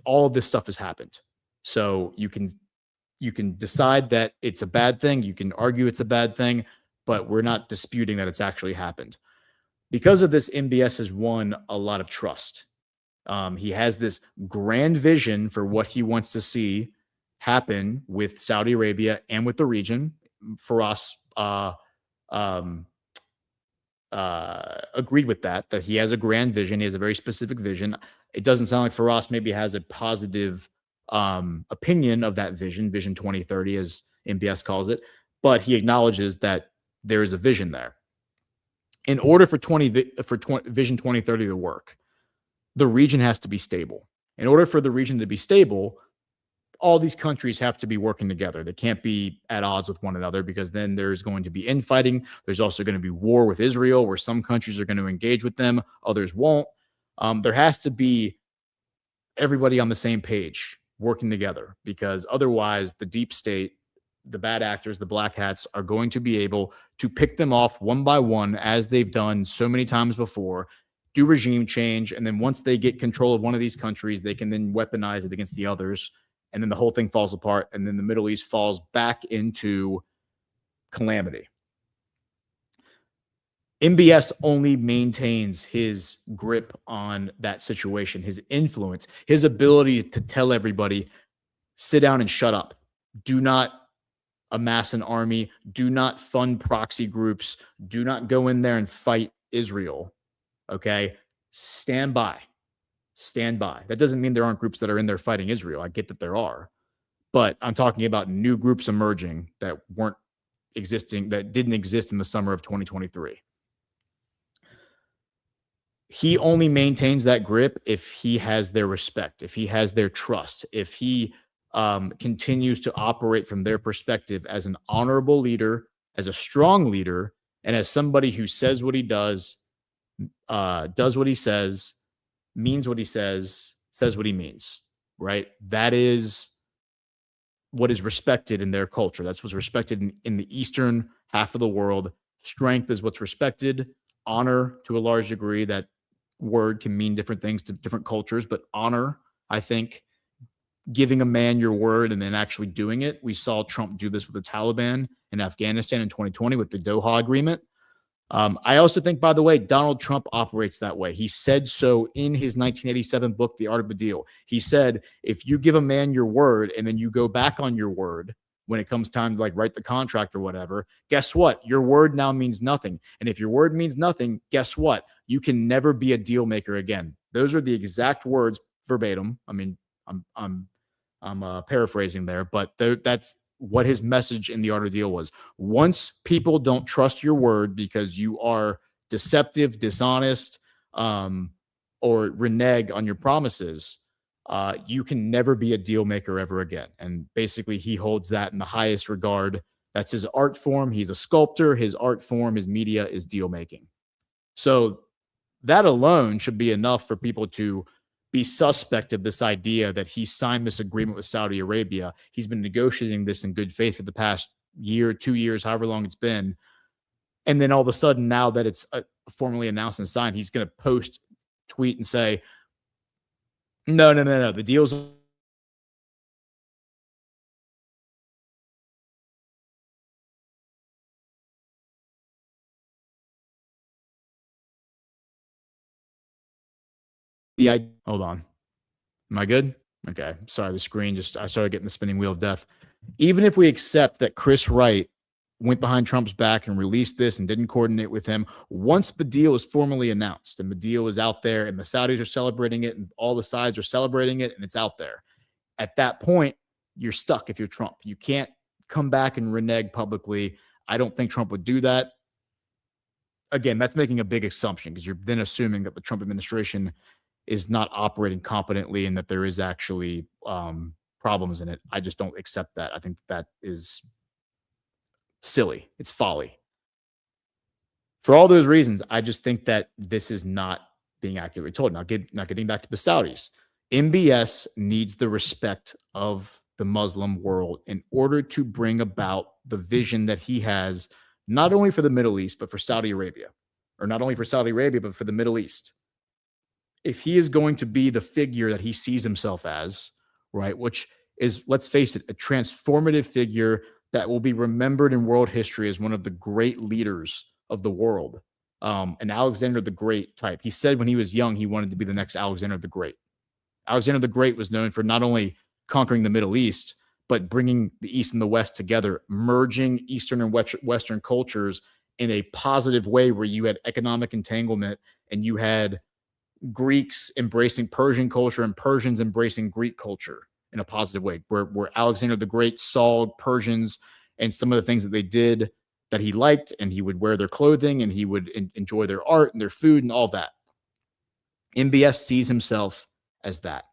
of this stuff has happened. So you can decide that it's a bad thing. You can argue it's a bad thing, but we're not disputing that it's actually happened. Because of this, MBS has won a lot of trust. He has this grand vision for what he wants to see happen with Saudi Arabia and with the region. Firas agreed with that he has a grand vision. He has a very specific vision. It doesn't sound like Firas maybe has a positive opinion of that vision, Vision 2030, as MBS calls it, but he acknowledges that there is a vision there. In order for Vision 2030 to work, the region has to be stable. In order for the region to be stable, all these countries have to be working together. They can't be at odds with one another because then there's going to be infighting. There's also going to be war with Israel, where some countries are going to engage with them, others won't. There has to be everybody on the same page working together, because otherwise the deep state, the bad actors, the black hats are going to be able to pick them off one by one, as they've done so many times before, do regime change, and then once they get control of one of these countries, they can then weaponize it against the others, and then the whole thing falls apart, and then the Middle East falls back into calamity. MBS only maintains his grip on that situation, his influence, his ability to tell everybody, sit down and shut up. Do not amass an army. Do not fund proxy groups. Do not go in there and fight Israel. Okay? Stand by. Stand by. That doesn't mean there aren't groups that are in there fighting Israel. I get that there are. But I'm talking about new groups emerging that weren't existing, that didn't exist in the summer of 2023. He only maintains that grip if he has their respect, if he has their trust, if he continues to operate from their perspective as an honorable leader, as a strong leader, and as somebody who says what he does what he says, means what he says what he means, right? That is what is respected in their culture. That's what's respected in the eastern half of the world. Strength is what's respected. Honor, to a large degree, that word can mean different things to different cultures, but honor, I think, giving a man your word and then actually doing it. We saw Trump do this with the Taliban in Afghanistan in 2020 with the Doha Agreement. I also think, by the way, Donald Trump operates that way. He said so in his 1987 book, The Art of a Deal. He said, if you give a man your word and then you go back on your word when it comes time to like write the contract or whatever, guess what? Your word now means nothing. And if your word means nothing, guess what? You can never be a deal maker again. Those are the exact words verbatim. I mean, I'm paraphrasing there, but that's what his message in The Art of the Deal was. Once people don't trust your word because you are deceptive, dishonest, or renege on your promises, you can never be a deal maker ever again. And basically, he holds that in the highest regard. That's his art form. He's a sculptor. His art form, his media is deal making. So that alone should be enough for people to be suspect of this idea that he signed this agreement with Saudi Arabia. He's been negotiating this in good faith for the past year, 2 years, however long it's been. And then all of a sudden, now that it's formally announced and signed, he's going to post, tweet, and say, no, the deal's hold on. Am I good? Okay. Sorry, the screen I started getting the spinning wheel of death. Even if we accept that Chris Wright went behind Trump's back and released this and didn't coordinate with him, once the deal is formally announced and the deal is out there and the Saudis are celebrating it and all the sides are celebrating it and it's out there, at that point, you're stuck if you're Trump. You can't come back and renege publicly. I don't think Trump would do that. Again, that's making a big assumption because you're then assuming that the Trump administration is not operating competently and that there is actually problems in it. I just don't accept that. I think that is silly. It's folly. For all those reasons, I just think that this is not being accurately told. Now, not getting back to the Saudis, MBS needs the respect of the Muslim world in order to bring about the vision that he has, not only for the Middle East, but for Saudi Arabia, or not only for Saudi Arabia, but for the Middle East. If he is going to be the figure that he sees himself as, right, which is, let's face it, a transformative figure that will be remembered in world history as one of the great leaders of the world, an Alexander the Great type. He said when he was young, he wanted to be the next Alexander the Great. Alexander the Great was known for not only conquering the Middle East, but bringing the East and the West together, merging Eastern and Western cultures in a positive way where you had economic entanglement and you had Greeks embracing Persian culture and Persians embracing Greek culture in a positive way, where Alexander the Great saw Persians and some of the things that they did that he liked, and he would wear their clothing and he would enjoy their art and their food and all that. MBS sees himself as that.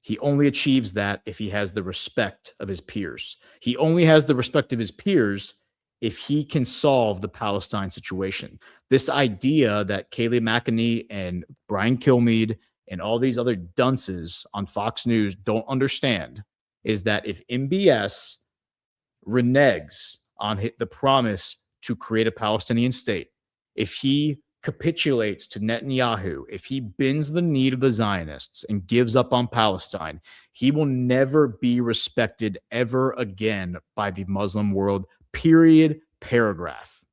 He only achieves that if he has the respect of his peers. He only has the respect of his peers if he can solve the Palestine situation. This idea that Kayleigh McEnany and Brian Kilmeade and all these other dunces on Fox News don't understand is that if MBS reneges on the promise to create a Palestinian state, if he capitulates to Netanyahu, if he bends the knee to the Zionists and gives up on Palestine, he will never be respected ever again by the Muslim world, period, paragraph.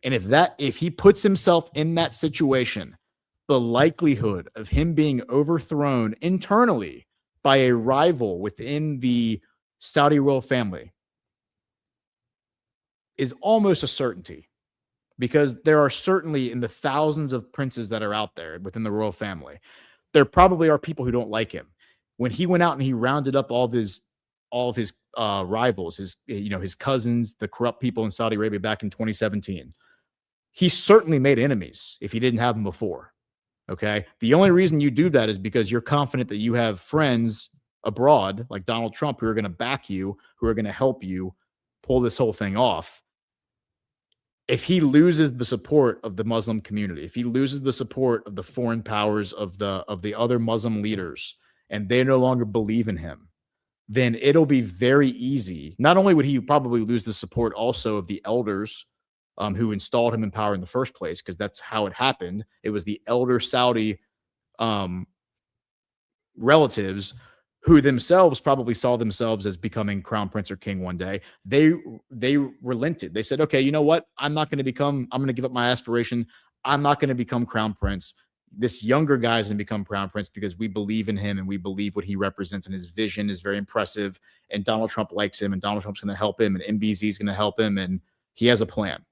And if he puts himself in that situation, the likelihood of him being overthrown internally by a rival within the Saudi royal family is almost a certainty, because there are certainly, in the thousands of princes that are out there within the royal family, there probably are people who don't like him. When he went out and he rounded up all of his rivals, his cousins, the corrupt people in Saudi Arabia back in 2017, he certainly made enemies if he didn't have them before. Okay. The only reason you do that is because you're confident that you have friends abroad like Donald Trump who are going to back you, who are going to help you pull this whole thing off. If he loses the support of the Muslim community, if he loses the support of the foreign powers, of the other Muslim leaders, and they no longer believe in him, then it'll be very easy. Not only would he probably lose the support also of the elders who installed him in power in the first place, because that's how it happened. It was the elder Saudi relatives who themselves probably saw themselves as becoming crown prince or king one day. They relented. They said, okay, you know what? I'm going to give up my aspiration. I'm not going to become crown prince. This younger guy's going to become crown prince because we believe in him and we believe what he represents, and his vision is very impressive. And Donald Trump likes him, and Donald Trump's going to help him, and MBZ is going to help him, and he has a plan.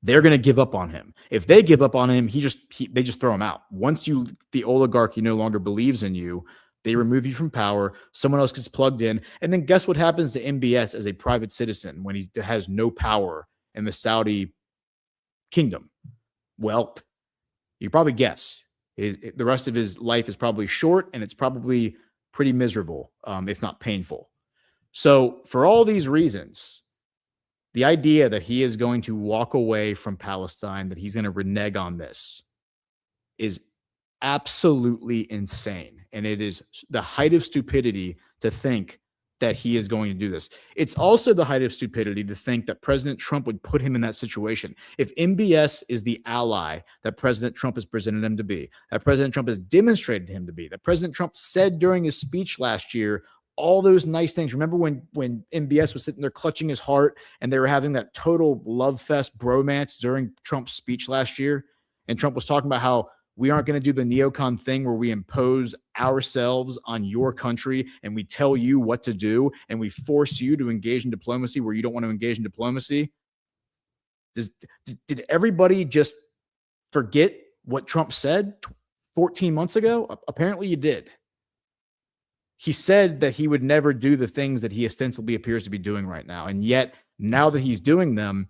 They're going to give up on him. If they give up on him, they just throw him out. Once the oligarchy no longer believes in you, they remove you from power. Someone else gets plugged in. And then guess what happens to MBS as a private citizen when he has no power in the Saudi kingdom? Well, you probably guess. The rest of his life is probably short, and it's probably pretty miserable, if not painful. So for all these reasons, the idea that he is going to walk away from Palestine, that he's going to renege on this, is absolutely insane. And it is the height of stupidity to think that he is going to do this. It's also the height of stupidity to think that President Trump would put him in that situation. If MBS is the ally that President Trump has presented him to be, that President Trump has demonstrated him to be, that President Trump said during his speech last year, all those nice things. Remember when MBS was sitting there clutching his heart and they were having that total love fest bromance during Trump's speech last year? And Trump was talking about how we aren't going to do the neocon thing where we impose ourselves on your country and we tell you what to do and we force you to engage in diplomacy where you don't want to engage in diplomacy. Did everybody just forget what Trump said 14 months ago? Apparently you did. He said that he would never do the things that he ostensibly appears to be doing right now. And yet, now that he's doing them,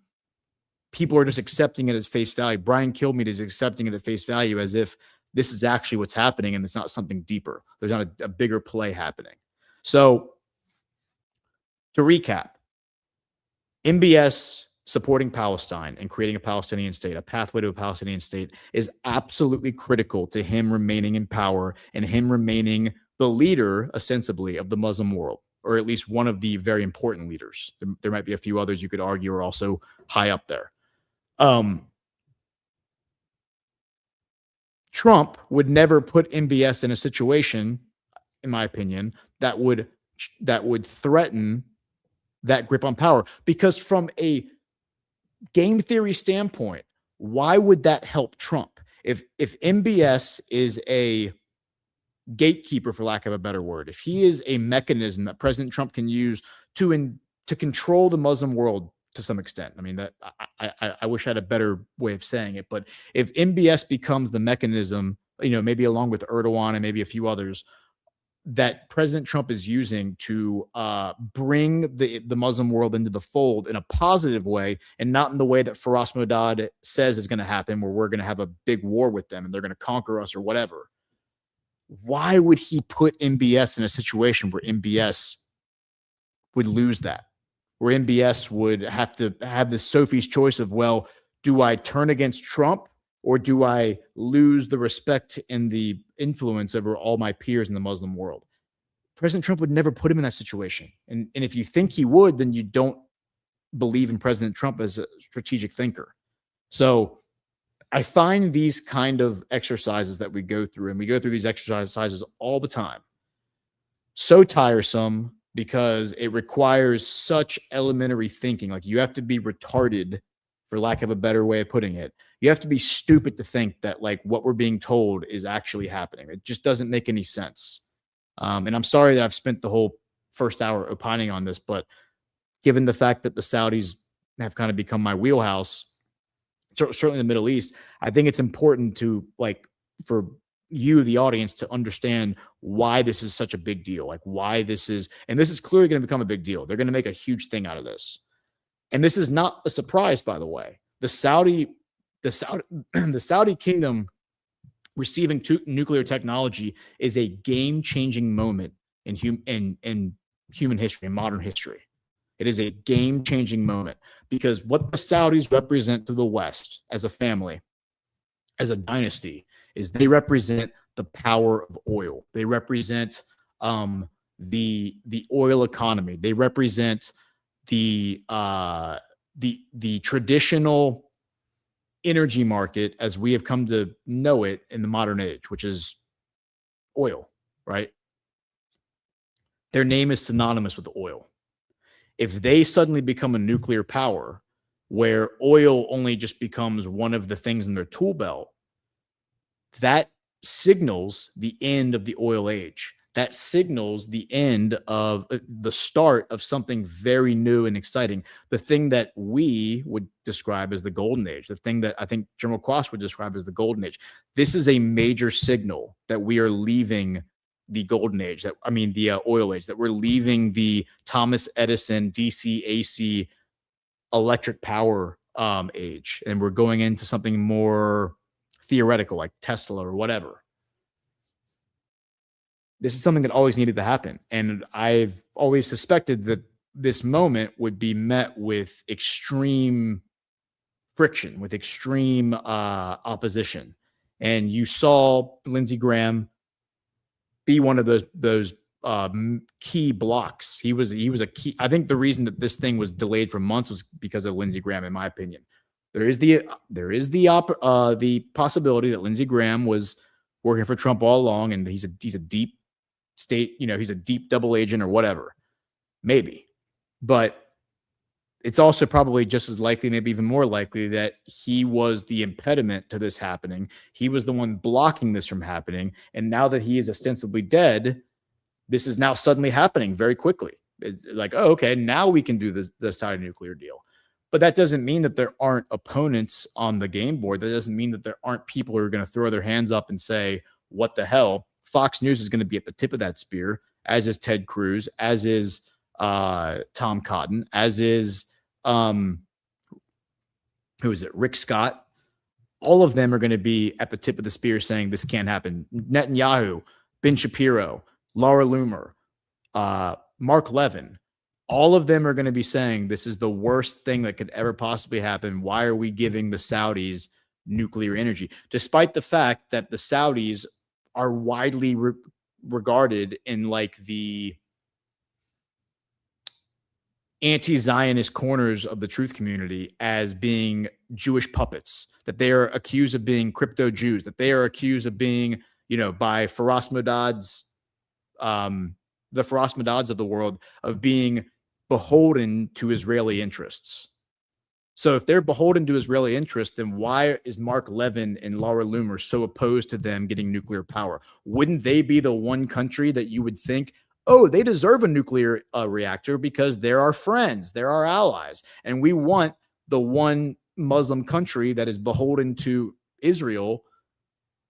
people are just accepting it as face value. Brian Kilmeade is accepting it at face value as if this is actually what's happening and it's not something deeper. There's not a bigger play happening. So, to recap, MBS supporting Palestine and creating a Palestinian state, a pathway to a Palestinian state, is absolutely critical to him remaining in power and him remaining the leader, ostensibly, of the Muslim world, or at least one of the very important leaders. There might be a few others you could argue are also high up there. Trump would never put MBS in a situation, in my opinion, that would threaten that grip on power. Because from a game theory standpoint, why would that help Trump? If MBS is a gatekeeper, for lack of a better word, if he is a mechanism that President Trump can use to control the Muslim world to some extent, I mean, that I wish I had a better way of saying it, but if MBS becomes the mechanism, maybe along with Erdogan and maybe a few others, that President Trump is using to bring the Muslim world into the fold in a positive way, and not in the way that Firas Modad says is going to happen, where we're going to have a big war with them and they're going to conquer us or whatever. Why would he put MBS in a situation where MBS would lose that? Where MBS would have to have this Sophie's choice of, well, do I turn against Trump or do I lose the respect and the influence over all my peers in the Muslim world? President Trump would never put him in that situation. And if you think he would, then you don't believe in President Trump as a strategic thinker. So I find these kind of exercises that we go through, and we go through these exercises all the time, so tiresome because it requires such elementary thinking. Like, you have to be retarded, for lack of a better way of putting it. You have to be stupid to think that like what we're being told is actually happening. It just doesn't make any sense. And I'm sorry that I've spent the whole first hour opining on this, but given the fact that the Saudis have kind of become my wheelhouse, certainly the Middle East, I think it's important to, like, for you, the audience, to understand why this is such a big deal. Like, why this is, and this is clearly going to become a big deal. They're going to make a huge thing out of this. And this is not a surprise, by the way. The Saudi kingdom receiving nuclear technology is a game-changing moment in human history, in modern history. It is a game-changing moment because what the Saudis represent to the West as a family, as a dynasty, is they represent the power of oil. They represent the oil economy. They represent the traditional energy market as we have come to know it in the modern age, which is oil, right? Their name is synonymous with oil. If they suddenly become a nuclear power where oil only just becomes one of the things in their tool belt, that signals the end of the oil age. That signals the end of the start of something very new and exciting. The thing that we would describe as the golden age, the thing that I think General Quast would describe as the golden age. This is a major signal that we are leaving the golden age, the oil age, that we're leaving the Thomas Edison DC AC electric power age, and we're going into something more theoretical like Tesla or whatever. This is something that always needed to happen. And I've always suspected that this moment would be met with extreme friction, with extreme opposition. And you saw Lindsey Graham be one of those key blocks. He was a key. I think the reason that this thing was delayed for months was because of Lindsey Graham, in my opinion. There is the possibility that Lindsey Graham was working for Trump all along, and he's a deep state, he's a deep double agent or whatever, maybe. But it's also probably just as likely, maybe even more likely, that he was the impediment to this happening. He was the one blocking this from happening. And now that he is ostensibly dead, this is now suddenly happening very quickly. It's like, oh, okay, now we can do this Saudi nuclear deal. But that doesn't mean that there aren't opponents on the game board. That doesn't mean that there aren't people who are going to throw their hands up and say, what the hell? Fox News is going to be at the tip of that spear, as is Ted Cruz, as is Tom Cotton, as is Rick Scott. All of them are going to be at the tip of the spear saying this can't happen. Netanyahu, Ben Shapiro, Laura Loomer, Mark Levin, all of them are going to be saying this is the worst thing that could ever possibly happen. Why are we giving the Saudis nuclear energy? Despite the fact that the Saudis are widely regarded in like the anti-Zionist corners of the truth community as being Jewish puppets, that they are accused of being crypto Jews, that they are accused of being, by Faraz Madad's, the Faraz Madads of the world, of being beholden to Israeli interests. So if they're beholden to Israeli interests, then why is Mark Levin and Laura Loomer so opposed to them getting nuclear power? Wouldn't they be the one country that you would think, oh, they deserve a nuclear reactor because they're our friends, they're our allies, and we want the one Muslim country that is beholden to Israel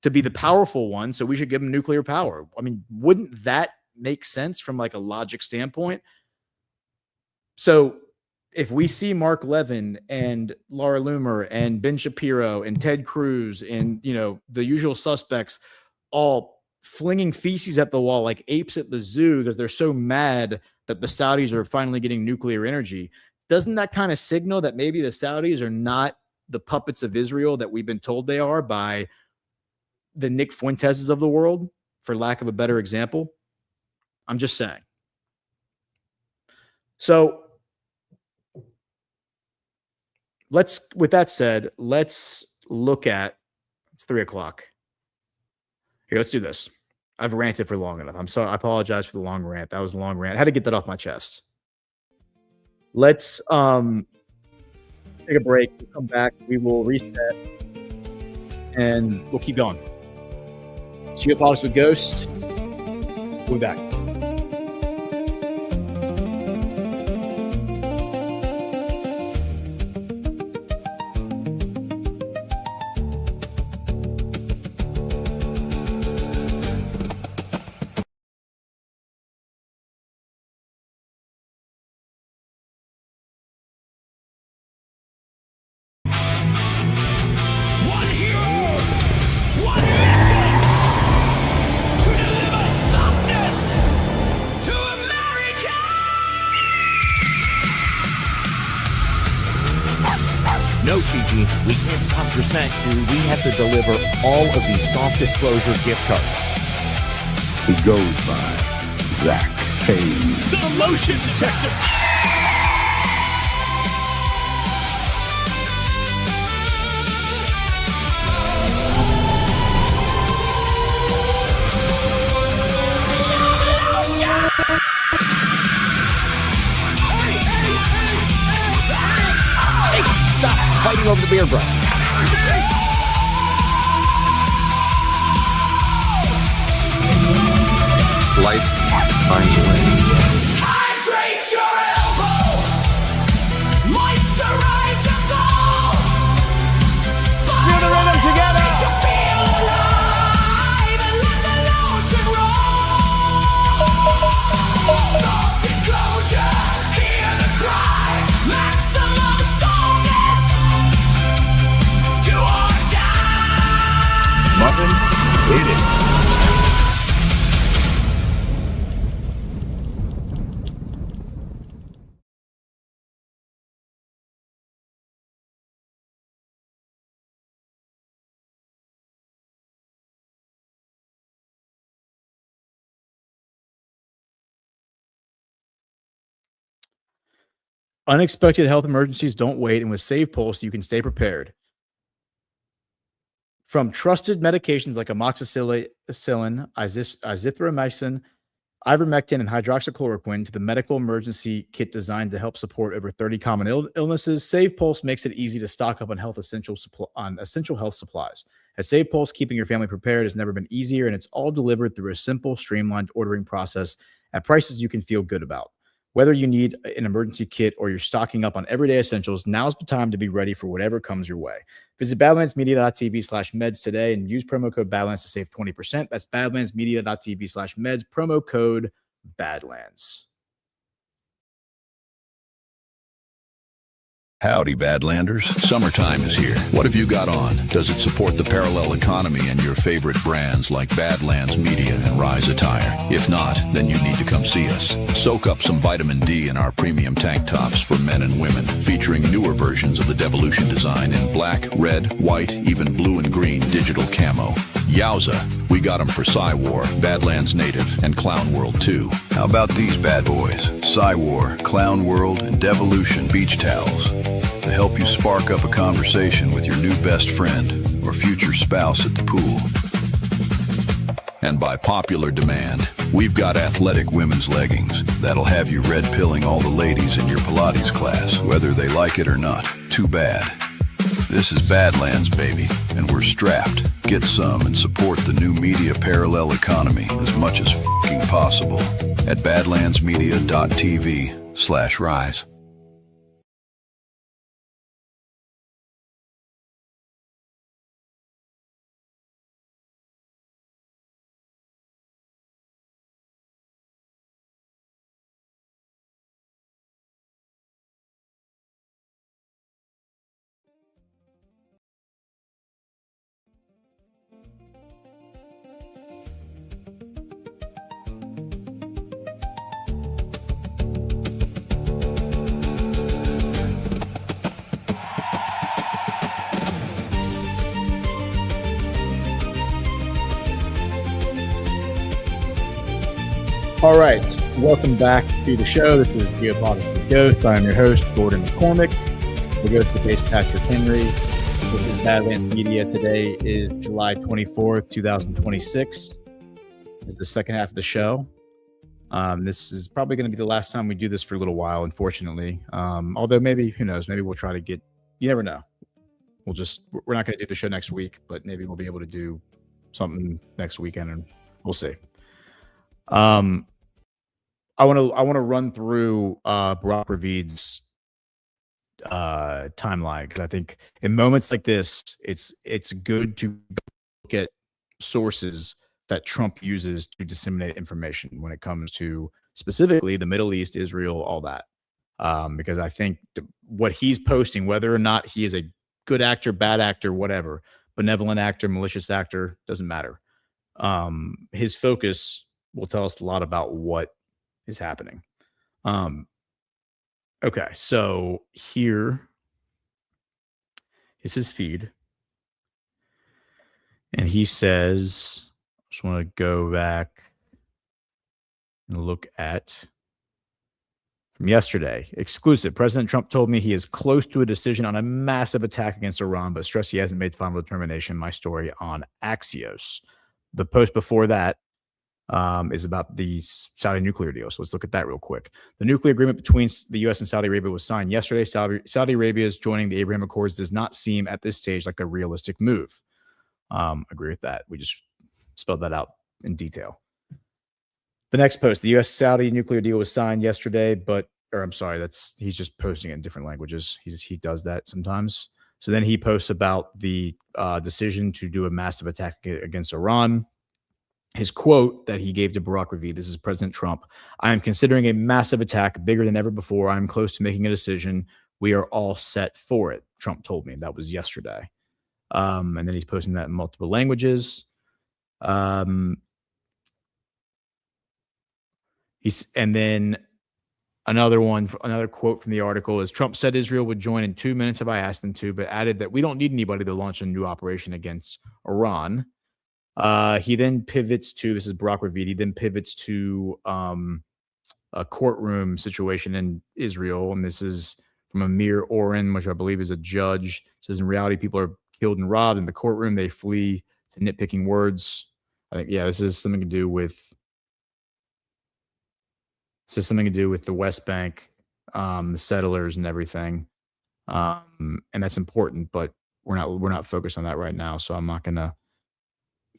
to be the powerful one, so we should give them nuclear power? I mean, wouldn't that make sense from like a logic standpoint? So if we see Mark Levin and Laura Loomer and Ben Shapiro and Ted Cruz and, the usual suspects all flinging feces at the wall like apes at the zoo because they're so mad that the Saudis are finally getting nuclear energy, doesn't that kind of signal that maybe the Saudis are not the puppets of Israel that we've been told they are by the Nick Fuenteses of the world, for lack of a better example? I'm just saying. So with that said, let's look at, it's 3:00. Here, let's do this. I've ranted for long enough. I'm sorry. I apologize for the long rant. That was a long rant. I had to get that off my chest. Let's take a break. We'll come back. We will reset and we'll keep going. Geopolitics with Ghost. We'll be back. No, Chi-Chi, we can't stop for snacks, dude. We have to deliver all of these soft disclosure gift cards. He goes by Zach Payne. The motion detector! Stop fighting over the beer brush. Life finds a way. Hydrate your elbows, moisturize your soul. Feel the rhythm together. Makes you feel alive and let the lotion roll. Soft disclosure, hear the cry. Maximum softness, do or die. Muffin, hit it. Unexpected health emergencies don't wait, and with SafePulse, you can stay prepared. From trusted medications like amoxicillin, azithromycin, ivermectin, and hydroxychloroquine to the medical emergency kit designed to help support over 30 common illnesses, SafePulse makes it easy to stock up on essential health supplies. At SafePulse, keeping your family prepared has never been easier, and it's all delivered through a simple, streamlined ordering process at prices you can feel good about. Whether you need an emergency kit or you're stocking up on everyday essentials, now's the time to be ready for whatever comes your way. Visit badlandsmedia.tv/meds today and use promo code Badlands to save 20%. That's badlandsmedia.tv/meds, promo code Badlands. Howdy, Badlanders. Summertime is here. What have you got on? Does it support the parallel economy and your favorite brands like Badlands Media and Rise Attire? If not, then you need to come see us. Soak up some vitamin D in our premium tank tops for men and women, featuring newer versions of the Devolution design in black, red, white, even blue and green digital camo. Yowza, we got them for Psywar, Badlands Native, and Clown World too. How about these bad boys? Psywar, Clown World, and Devolution beach towels. To help you spark up a conversation with your new best friend or future spouse at the pool. And by popular demand, we've got athletic women's leggings that'll have you red-pilling all the ladies in your Pilates class, whether they like it or not. Too bad. This is Badlands, baby, and we're strapped. Get some and support the new media parallel economy as much as f***ing possible at badlandsmedia.tv/rise. All right, welcome back to the show. This is Geopolitics with Ghost. I am your host, Gordon McCormick. We'll go to the base Patrick Henry. This is Badlands Media. Today is July 24th, 2026. This is the second half of the show. This is probably going to be the last time we do this for a little while, unfortunately. Although maybe, who knows, maybe we'll try to get, you never know. We're not going to do the show next week, but maybe we'll be able to do something next weekend, and we'll see. I want to run through Barak Ravid's timeline, because I think in moments like this, it's good to look at sources that Trump uses to disseminate information when it comes to specifically the Middle East, Israel, all that. Because I think what he's posting, whether or not he is a good actor, bad actor, whatever, benevolent actor, malicious actor, doesn't matter. His focus will tell us a lot about what is happening. Okay, so here is his feed. And he says, I just want to go back and look at from yesterday. Exclusive. President Trump told me he is close to a decision on a massive attack against Iran, but stressed he hasn't made final determination. My story on Axios. The post before that is about the Saudi nuclear deal. So let's look at that real quick. The nuclear agreement between the U.S. and Saudi Arabia was signed yesterday. Saudi Arabia's joining the Abraham Accords does not seem at this stage like a realistic move. Agree with that. We just spelled that out in detail. The next post, the U.S.-Saudi nuclear deal was signed yesterday, he's just posting it in different languages. He does that sometimes. So then he posts about the decision to do a massive attack against Iran. His quote that he gave to Barak Ravid, this is President Trump: "I am considering a massive attack, bigger than ever before. I am close to making a decision. We are all set for it," Trump told me. That was yesterday. And then he's posting that in multiple languages. And then another quote from the article is: "Trump said Israel would join in 2 minutes if I asked them to, but added that we don't need anybody to launch a new operation against Iran." He then pivots to, this is Barak Ravid, he then pivots to a courtroom situation in Israel. And this is from Amir Oren, which I believe is a judge. It says, in reality, people are killed and robbed in the courtroom. They flee to nitpicking words. I think, this is something to do with the West Bank, the settlers and everything. And that's important, but we're not focused on that right now. So I'm not going to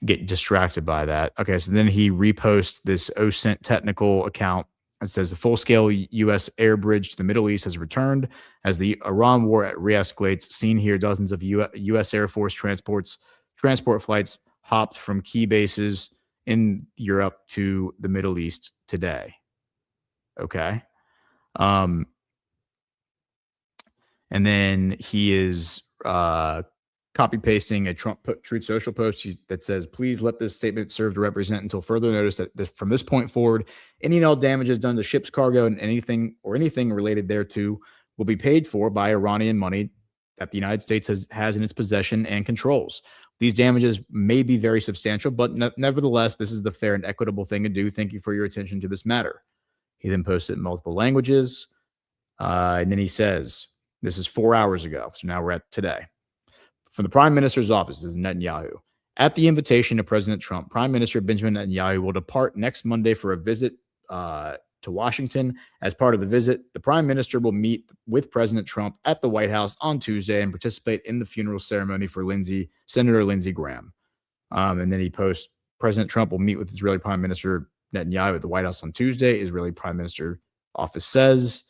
get distracted by that. Okay, so then he reposts this OSINT technical account. It says the full-scale U.S. air bridge to the Middle East has returned as the Iran war re-escalates. Seen here, dozens of U.S. Air Force transport flights hopped from key bases in Europe to the Middle East today. Okay. And then he is copy pasting a Trump Truth Social post that says, "Please let this statement serve to represent until further notice that from this point forward, any and all damages done to ship's cargo and anything related thereto will be paid for by Iranian money that the United States has in its possession and controls. These damages may be very substantial, but nevertheless, this is the fair and equitable thing to do. Thank you for your attention to this matter." He then posts it in multiple languages. And then he says, this is 4 hours ago. So now we're at today. From the Prime Minister's office, this is Netanyahu. "At the invitation of President Trump, Prime Minister Benjamin Netanyahu will depart next Monday for a visit to Washington. As part of the visit, the Prime Minister will meet with President Trump at the White House on Tuesday and participate in the funeral ceremony for Senator Lindsey Graham." And then he posts, "President Trump will meet with Israeli Prime Minister Netanyahu at the White House on Tuesday. Israeli Prime Minister office says."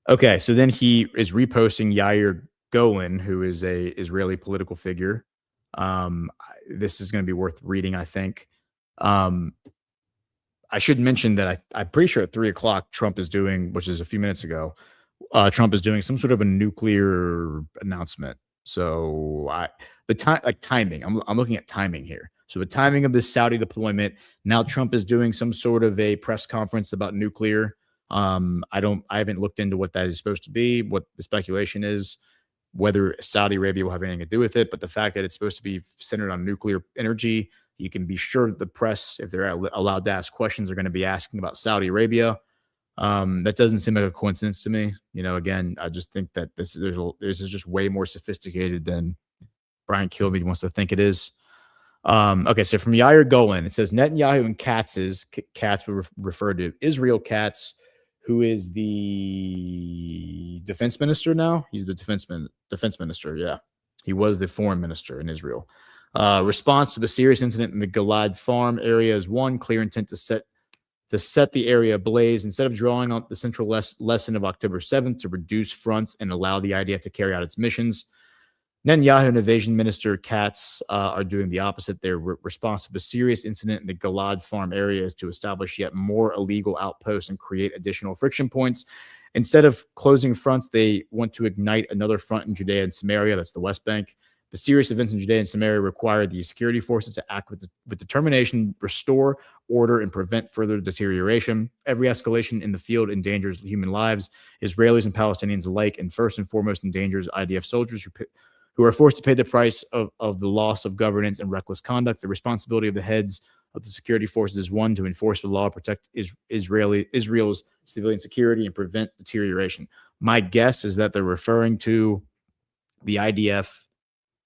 Okay, so then he is reposting Yair Golan, who is a Israeli political figure. This is going to be worth reading, I think. I should mention that I'm pretty sure at 3 o'clock Trump is doing, which is a few minutes ago, Trump is doing some sort of a nuclear announcement. So timing, I'm looking at timing here. So the timing of this Saudi deployment, now Trump is doing some sort of a press conference about nuclear. I haven't looked into what that is supposed to be, what the speculation is, whether Saudi Arabia will have anything to do with it. But the fact that it's supposed to be centered on nuclear energy, you can be sure that the press, if they're allowed to ask questions, are going to be asking about Saudi Arabia. That doesn't seem like a coincidence to me. Again, I just think that this is just way more sophisticated than Brian Kilmeade wants to think it is. Okay, so from Yair Golan, it says Netanyahu and Katz were referred to Israel Katz, who is the defense minister now. He's the defense minister. Yeah, he was the foreign minister in Israel. Response to the serious incident in the Gilad farm area is one clear intent to set the area ablaze. Instead of drawing on the central lesson of October 7th to reduce fronts and allow the IDF to carry out its missions, Netanyahu and Evasion Minister Katz are doing the opposite. Their response to the serious incident in the Gilad farm area is to establish yet more illegal outposts and create additional friction points. Instead of closing fronts, they want to ignite another front in Judea and Samaria. That's the West Bank. The serious events in Judea and Samaria require the security forces to act with determination, restore order, and prevent further deterioration. Every escalation in the field endangers human lives, Israelis and Palestinians alike, and first and foremost endangers IDF soldiers who are forced to pay the price of the loss of governance and reckless conduct. The responsibility of the heads of the security forces is one, to enforce the law, protect Israel's civilian security, and prevent deterioration. My guess is that they're referring to the IDF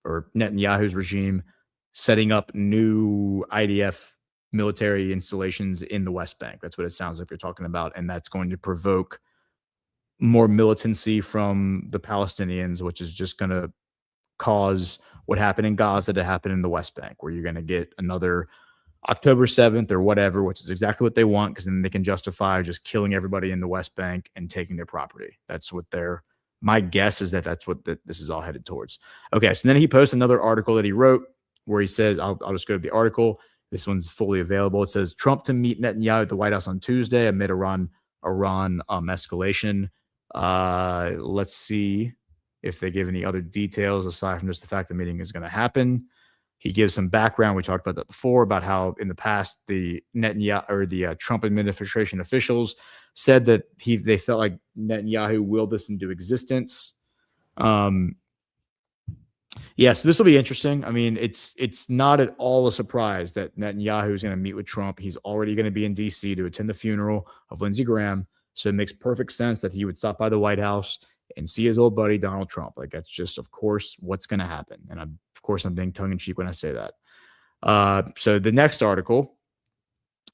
or Netanyahu's regime setting up new IDF military installations in the West Bank. That's what it sounds like they're talking about. And that's going to provoke more militancy from the Palestinians, which is just going to cause what happened in Gaza to happen in the West Bank, where you're going to get another October 7th or whatever, which is exactly what they want, because then they can justify just killing everybody in the West Bank and taking their property. That's what my guess is that's what this is all headed towards. Okay, so then he posts another article that he wrote where he says, I'll just go to the article. This one's fully available. It says, Trump to meet Netanyahu at the White House on Tuesday amid Iran escalation. Let's see if they give any other details aside from just the fact the meeting is going to happen. He gives some background. We talked about that before, about how in the past the Trump administration officials said that they felt like Netanyahu willed this into existence. So this will be interesting. I mean, it's not at all a surprise that Netanyahu is going to meet with Trump. He's already going to be in D.C. to attend the funeral of Lindsey Graham. So it makes perfect sense that he would stop by the White House and see his old buddy, Donald Trump. Like, that's just, of course, what's going to happen. And of course, I'm being tongue-in-cheek when I say that. So the next article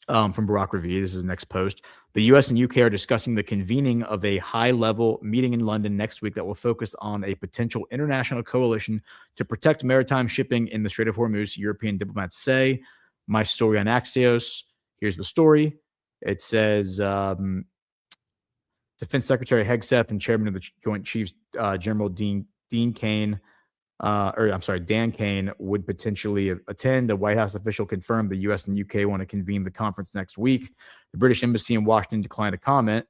from Barak Ravid, this is the next post. The U.S. and UK are discussing the convening of a high-level meeting in London next week that will focus on a potential international coalition to protect maritime shipping in the Strait of Hormuz, European diplomats say. My story on Axios. Here's the story. It says Defense Secretary Hegseth and Chairman of the Joint Chiefs, General Dan Kane, would potentially attend. The White House official confirmed the U.S. and UK want to convene the conference next week. The British Embassy in Washington declined to comment.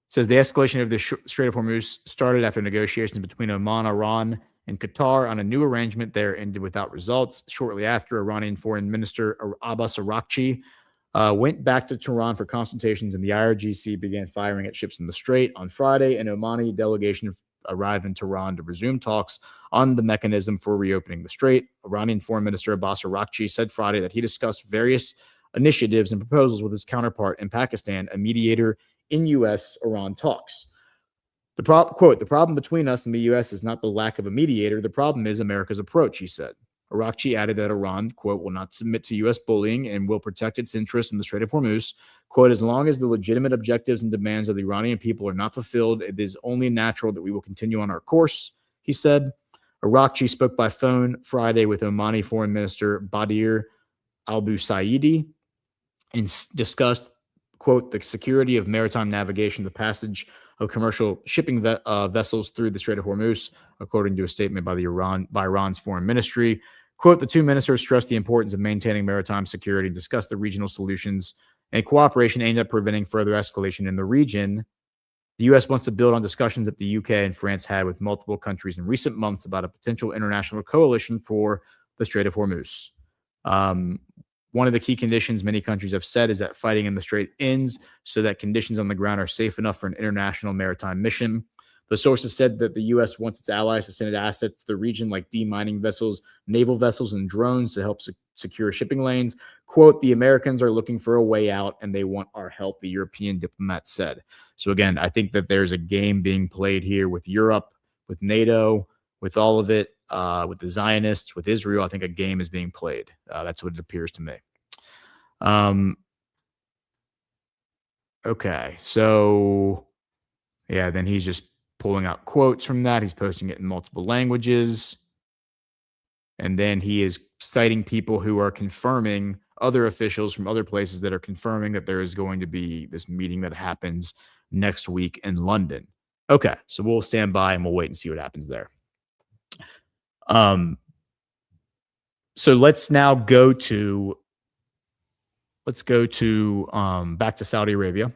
Says the escalation of the Strait of Hormuz started after negotiations between Oman, Iran, and Qatar on a new arrangement there ended without results. Shortly after, Iranian Foreign Minister Abbas Araghchi went back to Tehran for consultations, and the IRGC began firing at ships in the Strait. On Friday, an Omani delegation arrived in Tehran to resume talks on the mechanism for reopening the Strait. Iranian Foreign Minister Abbas Araghchi said Friday that he discussed various initiatives and proposals with his counterpart in Pakistan, a mediator in U.S.-Iran talks. The problem between us and the U.S. is not the lack of a mediator. The problem is America's approach, he said. Araghchi added that Iran, quote, will not submit to U.S. bullying and will protect its interests in the Strait of Hormuz. Quote, as long as the legitimate objectives and demands of the Iranian people are not fulfilled, it is only natural that we will continue on our course, he said. Araghchi spoke by phone Friday with Omani Foreign Minister Badir al-Busaidi and discussed, quote, the security of maritime navigation, the passage of commercial shipping vessels through the Strait of Hormuz, according to a statement by Iran's foreign ministry. Quote, the two ministers stressed the importance of maintaining maritime security and discussed the regional solutions and cooperation aimed at preventing further escalation in the region. The U.S. wants to build on discussions that the UK and France had with multiple countries in recent months about a potential international coalition for the Strait of Hormuz. One of the key conditions many countries have said is that fighting in the Strait ends so that conditions on the ground are safe enough for an international maritime mission. The sources said that the U.S. wants its allies to send assets to the region like demining vessels, naval vessels, and drones to help secure shipping lanes. Quote, the Americans are looking for a way out and they want our help, the European diplomat said. So again, I think that there's a game being played here with Europe, with NATO, with all of it, with the Zionists, with Israel. I think a game is being played. That's what it appears to me. Okay, so yeah, then he's just pulling out quotes from that. He's posting it in multiple languages. And then he is citing people who are confirming, other officials from other places that are confirming that there is going to be this meeting that happens next week in London. Okay, so we'll stand by and we'll wait and see what happens there. So let's now go to back to Saudi Arabia.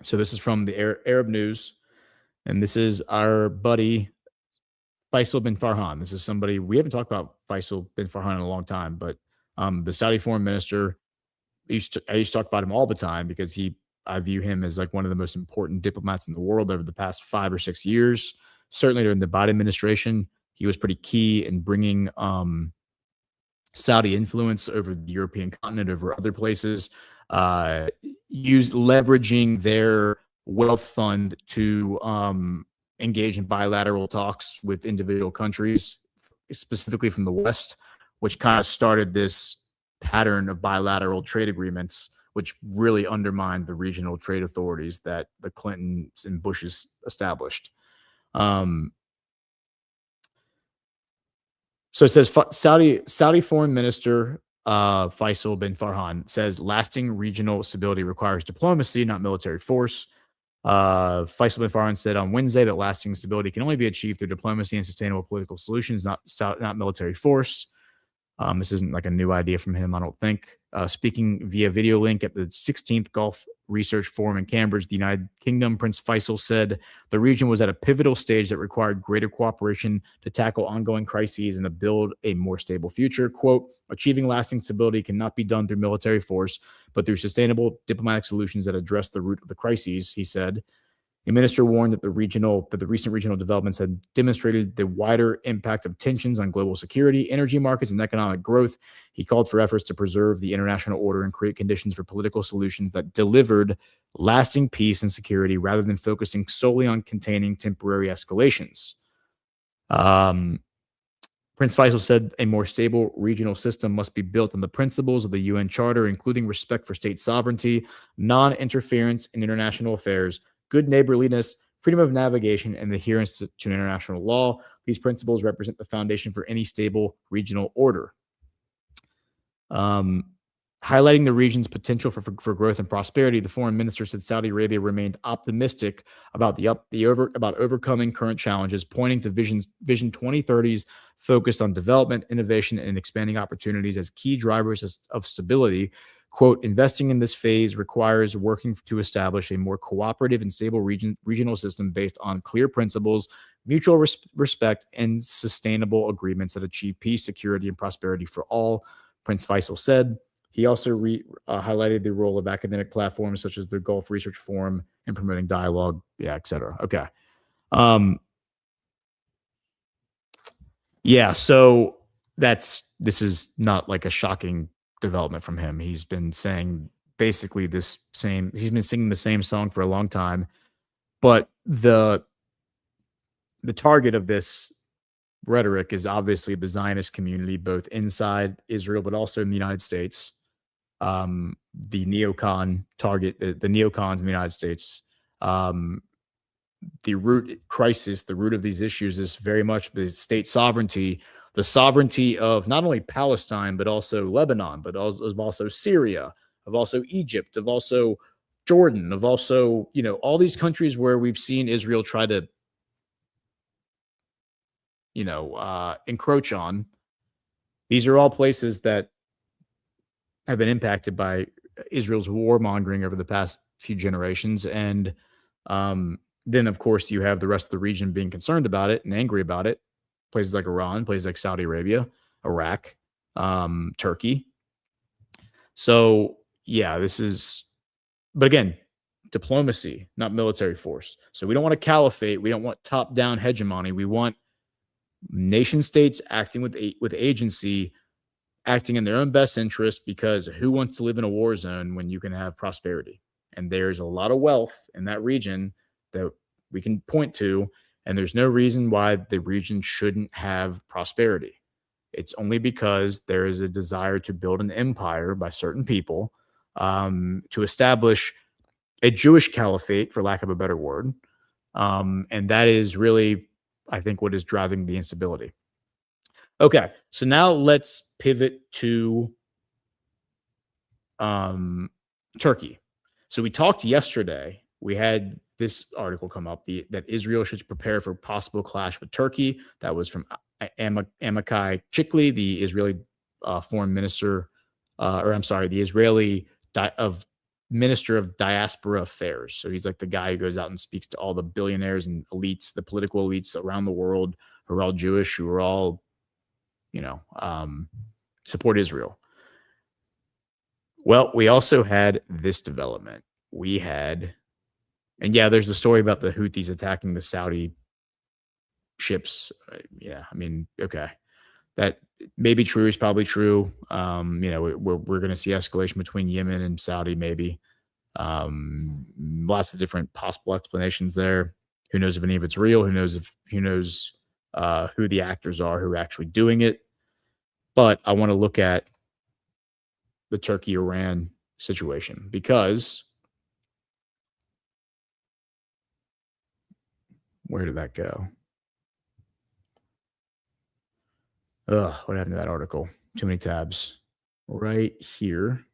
So this is from the Arab News, and this is our buddy Faisal bin Farhan. This is somebody we haven't talked about Faisal bin Farhan in a long time, but the Saudi foreign minister. I used to talk about him all the time because I view him as like one of the most important diplomats in the world over the past 5 or 6 years. Certainly during the Biden administration, he was pretty key in bringing Saudi influence over the European continent, over other places, leveraging their wealth fund to engage in bilateral talks with individual countries, specifically from the West, which kind of started this pattern of bilateral trade agreements, which really undermined the regional trade authorities that the Clintons and Bushes established. So it says Saudi Foreign Minister Faisal bin Farhan says lasting regional stability requires diplomacy, not military force. Faisal bin Farhan said on Wednesday that lasting stability can only be achieved through diplomacy and sustainable political solutions, not military force. This isn't like a new idea from him, I don't think. Speaking via video link at the 16th Gulf Research Forum in Cambridge, the United Kingdom, Prince Faisal said the region was at a pivotal stage that required greater cooperation to tackle ongoing crises and to build a more stable future. Quote, achieving lasting stability cannot be done through military force, but through sustainable diplomatic solutions that address the root of the crises, he said. The minister warned that the recent regional developments had demonstrated the wider impact of tensions on global security, energy markets, and economic growth. He called for efforts to preserve the international order and create conditions for political solutions that delivered lasting peace and security rather than focusing solely on containing temporary escalations. Prince Faisal said a more stable regional system must be built on the principles of the UN Charter, including respect for state sovereignty, non-interference in international affairs, good neighborliness, freedom of navigation, and adherence to international law. These principles represent the foundation for any stable regional order. Highlighting the region's potential for growth and prosperity, the foreign minister said Saudi Arabia remained optimistic about overcoming current challenges, pointing to Vision 2030's focus on development, innovation, and expanding opportunities as key drivers of stability. Quote, investing in this phase requires working to establish a more cooperative and stable regional system based on clear principles, mutual respect, and sustainable agreements that achieve peace, security, and prosperity for all, Prince Faisal said. He also highlighted the role of academic platforms such as the Gulf Research Forum in promoting dialogue, et cetera. Okay. Yeah, so this is not like a shocking development from him. He's been saying basically he's been singing the same song for a long time, but the target of this rhetoric is obviously the Zionist community, both inside Israel, but also in the United States. The neocon target, the neocons in the United States. The root of these issues is very much the state sovereignty, the sovereignty of not only Palestine, but also Lebanon, but also Syria, of also Egypt, of also Jordan, of also, all these countries where we've seen Israel try to, encroach on. These are all places that have been impacted by Israel's warmongering over the past few generations. And then, of course, you have the rest of the region being concerned about it and angry about it. Places like Iran, places like Saudi Arabia, Iraq, Turkey. So, yeah, but again, diplomacy, not military force. So we don't want a caliphate. We don't want top-down hegemony. We want nation states acting with agency acting in their own best interest, because who wants to live in a war zone when you can have prosperity? And there's a lot of wealth in that region that we can point to, and there's no reason why the region shouldn't have prosperity. It's only because there is a desire to build an empire by certain people, to establish a Jewish caliphate, for lack of a better word. And that is really, I think, what is driving the instability. Okay, so now let's pivot to Turkey. So we talked yesterday. We had this article come up that Israel should prepare for possible clash with Turkey. That was from Amichai Chikli, the Israeli foreign minister, the Israeli Minister of Diaspora Affairs. So he's like the guy who goes out and speaks to all the billionaires and elites, the political elites around the world who are all Jewish, who are all, support Israel. Well, we also had this development. There's the story about the Houthis attacking the Saudi ships. Okay. That may be true. Is probably true. We're going to see escalation between Yemen and Saudi, maybe. Lots of different possible explanations there. Who knows if any of it's real? Who knows who the actors are who are actually doing it? But I want to look at the Turkey-Iran situation, because where did that go? What happened to that article? Too many tabs. Right here.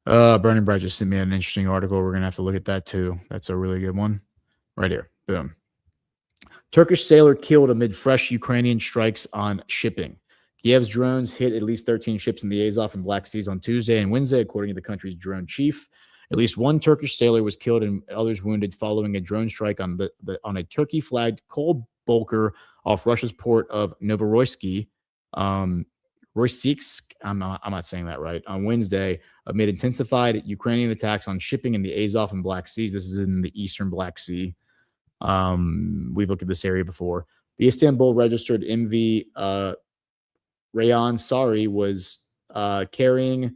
Burning Bright just sent me an interesting article. We're going to have to look at that too. That's a really good one. Right here. Boom. Turkish sailor killed amid fresh Ukrainian strikes on shipping. Kiev's drones hit at least 13 ships in the Azov and Black Seas on Tuesday and Wednesday, according to the country's drone chief. At least one Turkish sailor was killed and others wounded following a drone strike on a Turkey-flagged coal bulker off Russia's port of Novorossiysk. Rossiysk, I'm not saying that right, on Wednesday, amid intensified Ukrainian attacks on shipping in the Azov and Black Seas. This is in the eastern Black Sea. We've looked at this area before. The Istanbul registered MV Rayan Sari was carrying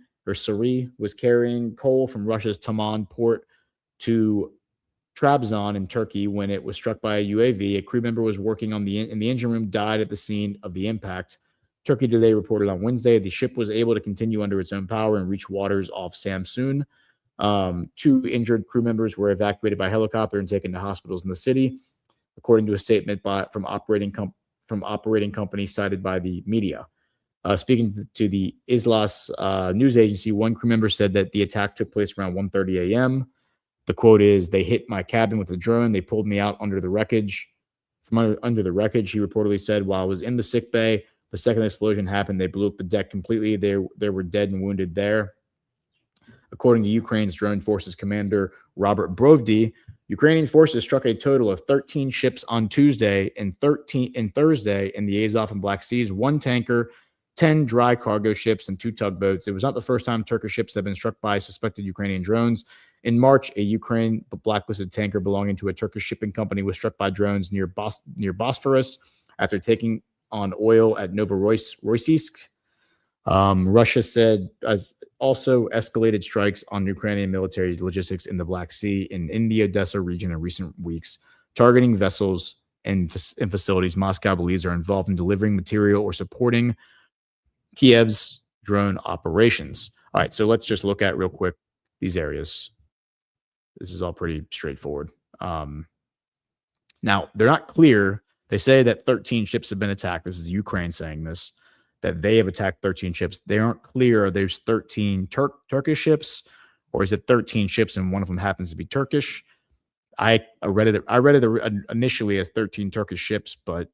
coal from Russia's Taman port to Trabzon in Turkey when it was struck by a UAV. A crew member was working in the engine room, died at the scene of the impact. Turkey Today reported on Wednesday the ship was able to continue under its own power and reach waters off Samsun. 2 injured crew members were evacuated by helicopter and taken to hospitals in the city, according to a statement from operating company cited by the media. Speaking to the Islas news agency, one crew member said that the attack took place around 1:30 a.m. The quote is, "They hit my cabin with a drone. They pulled me out under the wreckage." From under the wreckage, he reportedly said, "While I was in the sick bay, the second explosion happened. They blew up the deck completely. There were dead and wounded there." According to Ukraine's drone forces commander Robert Brovdy, Ukrainian forces struck a total of 13 ships on Tuesday and Thursday in the Azov and Black Seas, 1 tanker, 10 dry cargo ships, and 2 tugboats. It was not the first time Turkish ships have been struck by suspected Ukrainian drones. In March, a Ukraine blacklisted tanker belonging to a Turkish shipping company was struck by drones near Bosphorus after taking on oil at Novorossiysk. Russia said has also escalated strikes on Ukrainian military logistics in the Black Sea and in the Odessa region in recent weeks, targeting vessels and facilities Moscow believes are involved in delivering material or supporting Kiev's drone operations. All right, so let's just look at real quick these areas. This is all pretty straightforward. Now, they're not clear. They say that 13 ships have been attacked. This is Ukraine saying this, that they have attacked 13 ships. They aren't clear. Are there's 13 Turkish ships, or is it 13 ships and one of them happens to be Turkish? I read it initially as 13 Turkish ships, but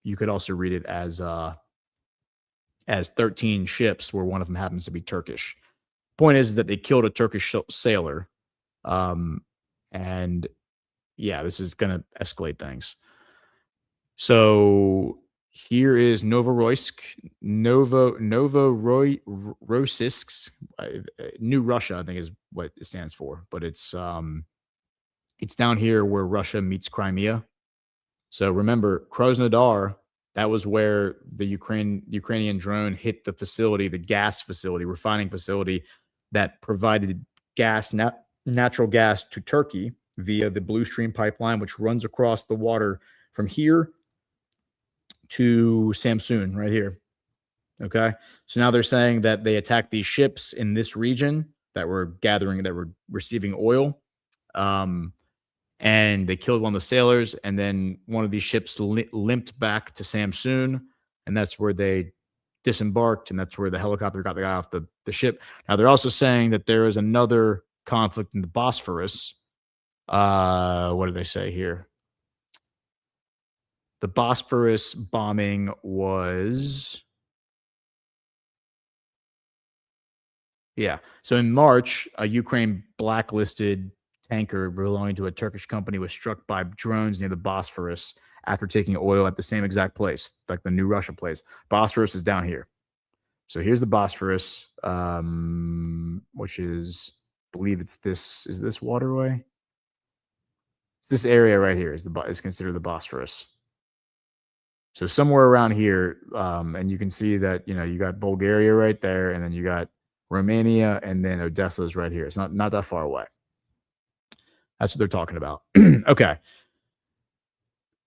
you could also read it as 13 ships where one of them happens to be Turkish. Point is that they killed a Turkish sailor. And yeah, this is going to escalate things. So here is Novorossiysk, New Russia, I think is what it stands for. But it's down here where Russia meets Crimea. So remember, Krasnodar, that was where the Ukrainian drone hit the facility, the gas facility, refining facility that provided natural gas to Turkey via the Blue Stream pipeline, which runs across the water from here to Samsun right here. Okay. So now they're saying that they attacked these ships in this region that were receiving oil. And they killed one of the sailors. And then one of these ships limped back to Samsun. And that's where they disembarked. And that's where the helicopter got the guy off the ship. Now, they're also saying that there is another conflict in the Bosphorus. What do they say here? The Bosphorus bombing was... Yeah. So in March, a Ukraine blacklisted tanker belonging to a Turkish company was struck by drones near the Bosphorus after taking oil at the same exact place, like the new Russia place. Bosphorus is down here. So here's the Bosphorus, which is, I believe it's this, is this waterway? It's this area right here is considered the Bosphorus. So somewhere around here, and you can see that, you got Bulgaria right there, and then you got Romania, and then Odessa is right here. It's not that far away. That's what they're talking about. Okay.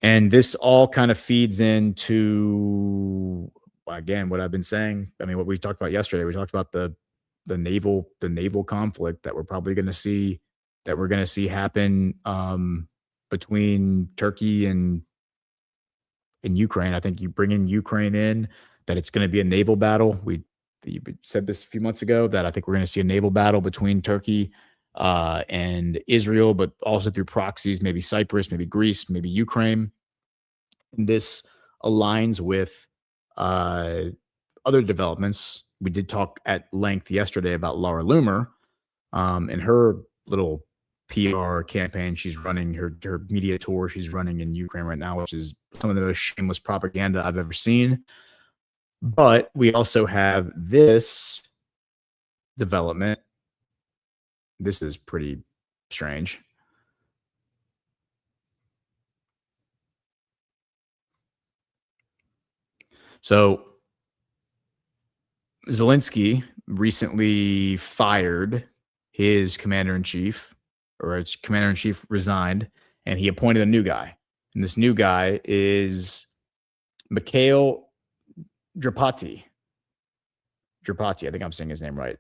And this all kind of feeds into, again, what I've been saying. I mean, what we talked about yesterday. We talked about the naval conflict that we're probably going to see, happen between Turkey and Ukraine. I think you bring in Ukraine in, that it's going to be a naval battle. You said this a few months ago, that I think we're going to see a naval battle between Turkey and Israel, but also through proxies, maybe Cyprus, maybe Greece, maybe Ukraine. And this aligns with other developments. We did talk at length yesterday about Laura Loomer and her little PR campaign she's running, her media tour she's running in Ukraine right now, which is some of the most shameless propaganda I've ever seen. But we also have this development. This is pretty strange. So Zelensky recently fired his commander-in-chief, or his commander-in-chief resigned, and he appointed a new guy. And this new guy is Mikhail Drapati. I think I'm saying his name right.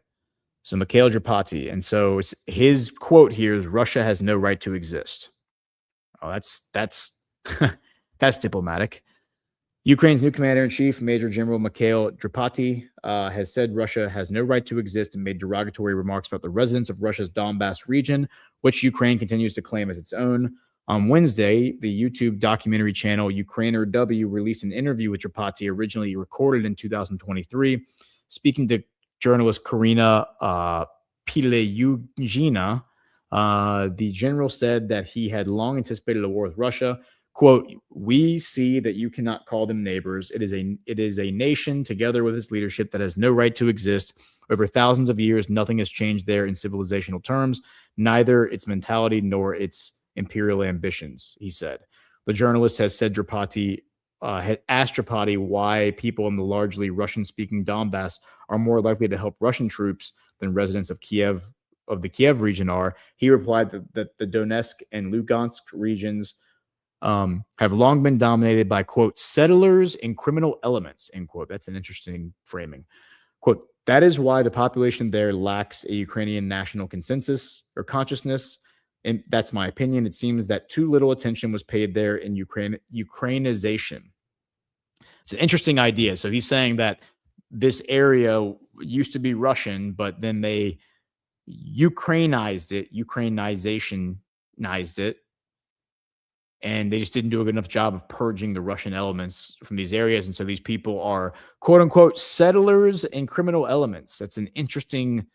So Mikhail Drapati. And so it's his quote here is, "Russia has no right to exist." Oh, that's that's diplomatic. Ukraine's new commander-in-chief, Major General Mikhail Drapati, has said Russia has no right to exist and made derogatory remarks about the residents of Russia's Donbass region, which Ukraine continues to claim as its own. On Wednesday, the YouTube documentary channel Ukrainer W released an interview with Drapati, originally recorded in 2023. Speaking to journalist Karina Pileyugina, the general said that he had long anticipated a war with Russia. Quote, "We see that you cannot call them neighbors. It is a nation together with its leadership that has no right to exist. Over thousands of years, nothing has changed there in civilizational terms, neither its mentality nor its imperial ambitions," he said. The journalist has said Drapati had asked Drapati why people in the largely Russian-speaking Donbass are more likely to help Russian troops than residents of the Kiev region are. He replied that the Donetsk and Lugansk regions have long been dominated by, quote, "settlers and criminal elements," end quote. That's an interesting framing. Quote, "That is why the population there lacks a Ukrainian national consensus or consciousness. And that's my opinion. It seems that too little attention was paid there in Ukrainization." It's an interesting idea. So he's saying that this area used to be Russian, but then they Ukrainized it, Ukrainizationized it, and they just didn't do a good enough job of purging the Russian elements from these areas. And so these people are, quote unquote, settlers and criminal elements. That's an interesting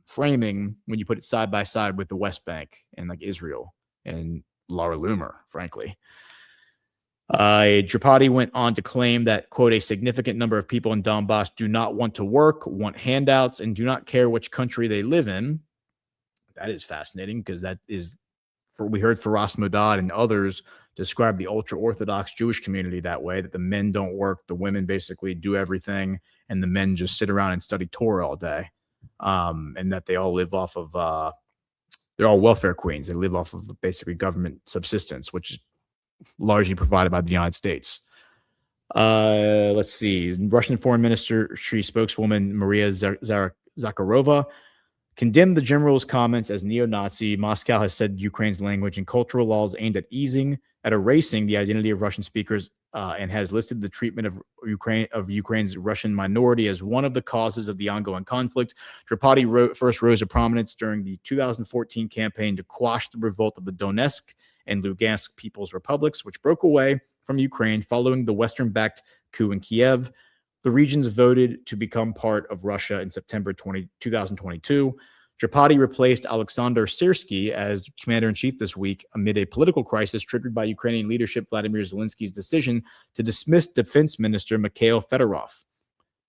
framing when you put it side by side with the West Bank and like Israel and Laura Loomer, frankly. Drapati went on to claim that, quote, "a significant number of people in Donbass do not want to work, want handouts, and do not care which country they live in." That is fascinating, because that is, we heard Faraz Modad and others described the ultra-Orthodox Jewish community that way, that the men don't work, the women basically do everything, and the men just sit around and study Torah all day. And that they all live off of, they're all welfare queens. They live off of basically government subsistence, which is largely provided by the United States. Let's see. Russian Foreign Ministry spokeswoman Maria Zakharova condemned the general's comments as neo-Nazi. Moscow has said Ukraine's language and cultural laws aimed at erasing the identity of Russian speakers, and has listed the treatment of Ukraine's Russian minority as one of the causes of the ongoing conflict. Tripati first rose to prominence during the 2014 campaign to quash the revolt of the Donetsk and Lugansk People's Republics, which broke away from Ukraine following the Western-backed coup in Kiev. The regions voted to become part of Russia in September 2022. Tripati replaced Alexander Syrsky as commander-in-chief this week amid a political crisis triggered by Ukrainian leadership Vladimir Zelensky's decision to dismiss Defense Minister Mikhail Fedorov.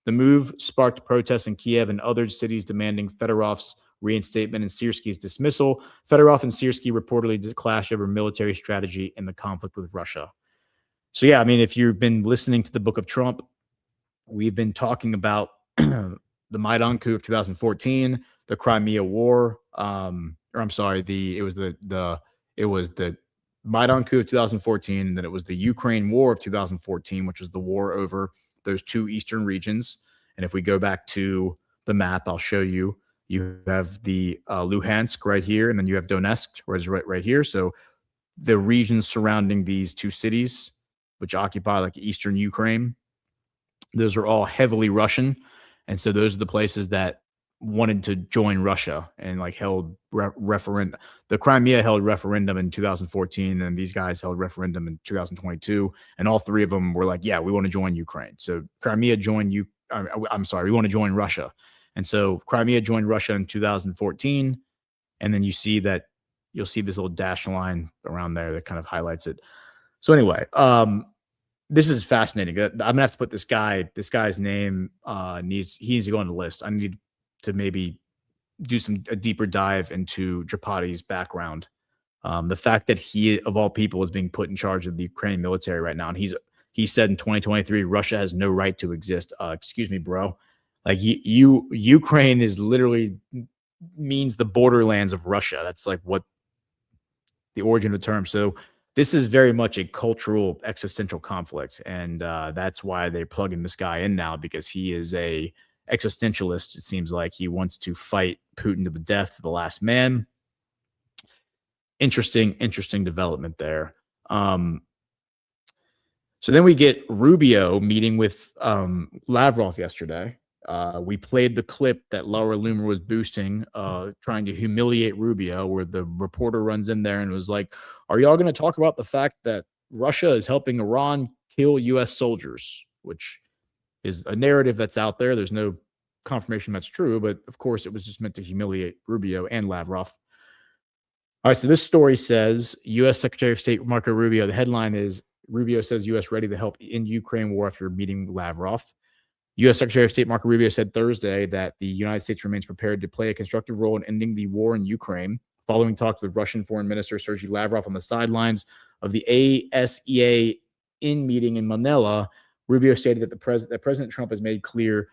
The move sparked protests in Kiev and other cities demanding Fedorov's reinstatement and Syrsky's dismissal. Fedorov and Syrsky reportedly did clash over military strategy in the conflict with Russia. So yeah, I mean, if you've been listening to the Book of Trump, we've been talking about the Maidan coup of 2014, the Crimea War, it was the Maidan coup of 2014, and then it was the Ukraine War of 2014, which was the war over those two eastern regions. And if we go back to the map, I'll show you. You have the Luhansk right here, and then you have Donetsk, right here. So the regions surrounding these two cities, which occupy like eastern Ukraine, those are all heavily Russian. And so those are the places that wanted to join Russia and like held referendum. The Crimea held referendum in 2014, and these guys held referendum in 2022. And all three of them were like, yeah, we want to join Ukraine. So Crimea joined we want to join Russia. And so Crimea joined Russia in 2014. And then you'll see this little dashed line around there that kind of highlights it. So anyway, this is fascinating. I'm gonna have to put this guy's name. He needs to go on the list. I need to maybe do a deeper dive into Tripati's background. The fact that he, of all people, is being put in charge of the Ukrainian military right now, and he said in 2023, Russia has no right to exist. Excuse me, bro. Like Ukraine is literally means the borderlands of Russia. That's like what the origin of the term. So this is very much a cultural existential conflict. And that's why they're plugging this guy in now, because he is a existentialist. It seems like he wants to fight Putin to the death, to the last man. Interesting development there. So then we get Rubio meeting with Lavrov yesterday. We played the clip that Laura Loomer was boosting, trying to humiliate Rubio, where the reporter runs in there and was like, are y'all going to talk about the fact that Russia is helping Iran kill U.S. soldiers, which is a narrative that's out there. There's no confirmation that's true, but of course it was just meant to humiliate Rubio and Lavrov. All right, so this story says U.S. Secretary of State Marco Rubio. The headline is Rubio says U.S. ready to help in Ukraine war after meeting Lavrov. U.S. Secretary of State Marco Rubio said Thursday that the United States remains prepared to play a constructive role in ending the war in Ukraine, following talks with Russian Foreign Minister Sergei Lavrov on the sidelines of the ASEA meeting in Manila. Rubio stated that President Trump has made clear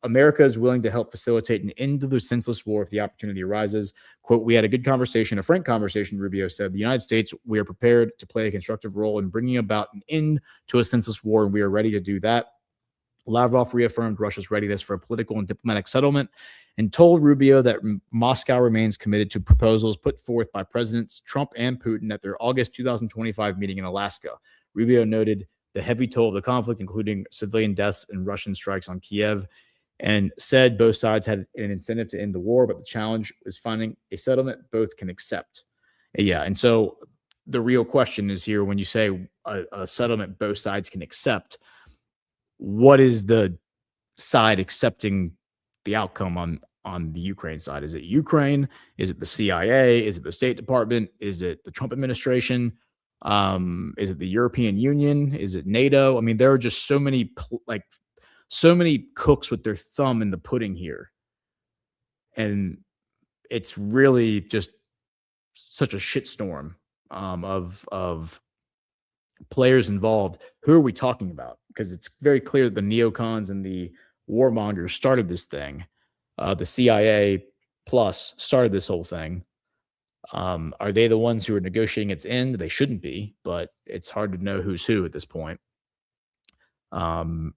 America is willing to help facilitate an end to the senseless war if the opportunity arises. Quote, we had a good conversation, a frank conversation, Rubio said. The United States, we are prepared to play a constructive role in bringing about an end to a senseless war, and we are ready to do that. Lavrov reaffirmed Russia's readiness for a political and diplomatic settlement and told Rubio that Moscow remains committed to proposals put forth by Presidents Trump and Putin at their August 2025 meeting in Alaska. Rubio noted the heavy toll of the conflict, including civilian deaths and Russian strikes on Kiev, and said both sides had an incentive to end the war, but the challenge is finding a settlement both can accept. Yeah, and so the real question is here, when you say a settlement both sides can accept, what is the side accepting the outcome on the Ukraine side? Is it Ukraine? Is it the CIA? Is it the State Department? Is it the Trump administration? Is it the European Union? Is it NATO? I mean, there are just so many cooks with their thumb in the pudding here. And it's really just such a shitstorm of players involved. Who are we talking about? Because it's very clear the neocons and the warmongers started this thing. The CIA plus started this whole thing. Are they the ones who are negotiating its end? They shouldn't be, but it's hard to know who's who at this point. And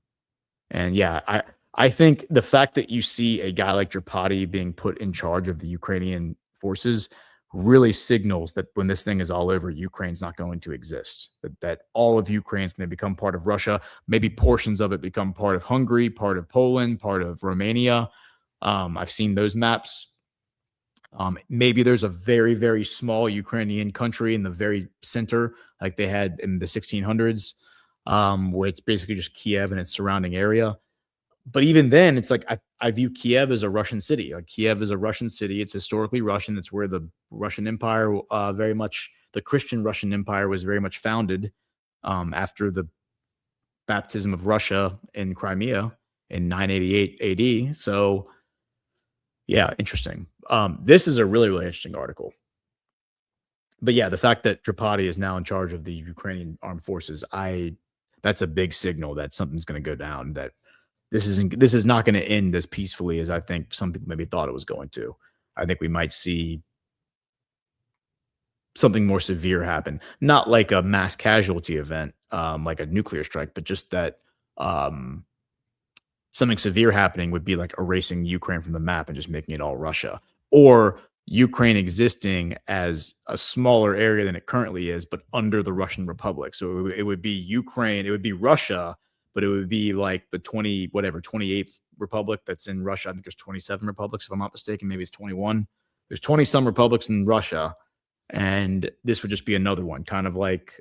yeah, I think the fact that you see a guy like Geopolitics being put in charge of the Ukrainian forces really signals that when this thing is all over, Ukraine's not going to exist. That all of Ukraine is going to become part of Russia. Maybe portions of it become part of Hungary, part of Poland, part of Romania. I've seen those maps. Maybe there's a very, very small Ukrainian country in the very center, like they had in the 1600s, where it's basically just Kiev and its surrounding area. But even then, it's like I view Kiev as a Russian city. Like Kiev is a Russian city. It's historically Russian. It's where the Russian Empire, the Christian Russian Empire was very much founded after the baptism of Russia in Crimea in 988 AD. So, yeah, interesting. This is a really, really interesting article. But yeah, the fact that Geopolitics is now in charge of the Ukrainian armed forces, that's a big signal that something's going to go down, that this is not going to end as peacefully as I think some people maybe thought it was going to. I think we might see something more severe happen, not like a mass casualty event, like a nuclear strike, but just that something severe happening would be like erasing Ukraine from the map and just making it all Russia, or Ukraine existing as a smaller area than it currently is, but under the Russian Republic. So it would be Ukraine, it would be Russia, but it would be like the 28th republic that's in Russia. I think there's 27 republics, if I'm not mistaken. Maybe it's 21. There's 20 some republics in Russia, and this would just be another one, kind of like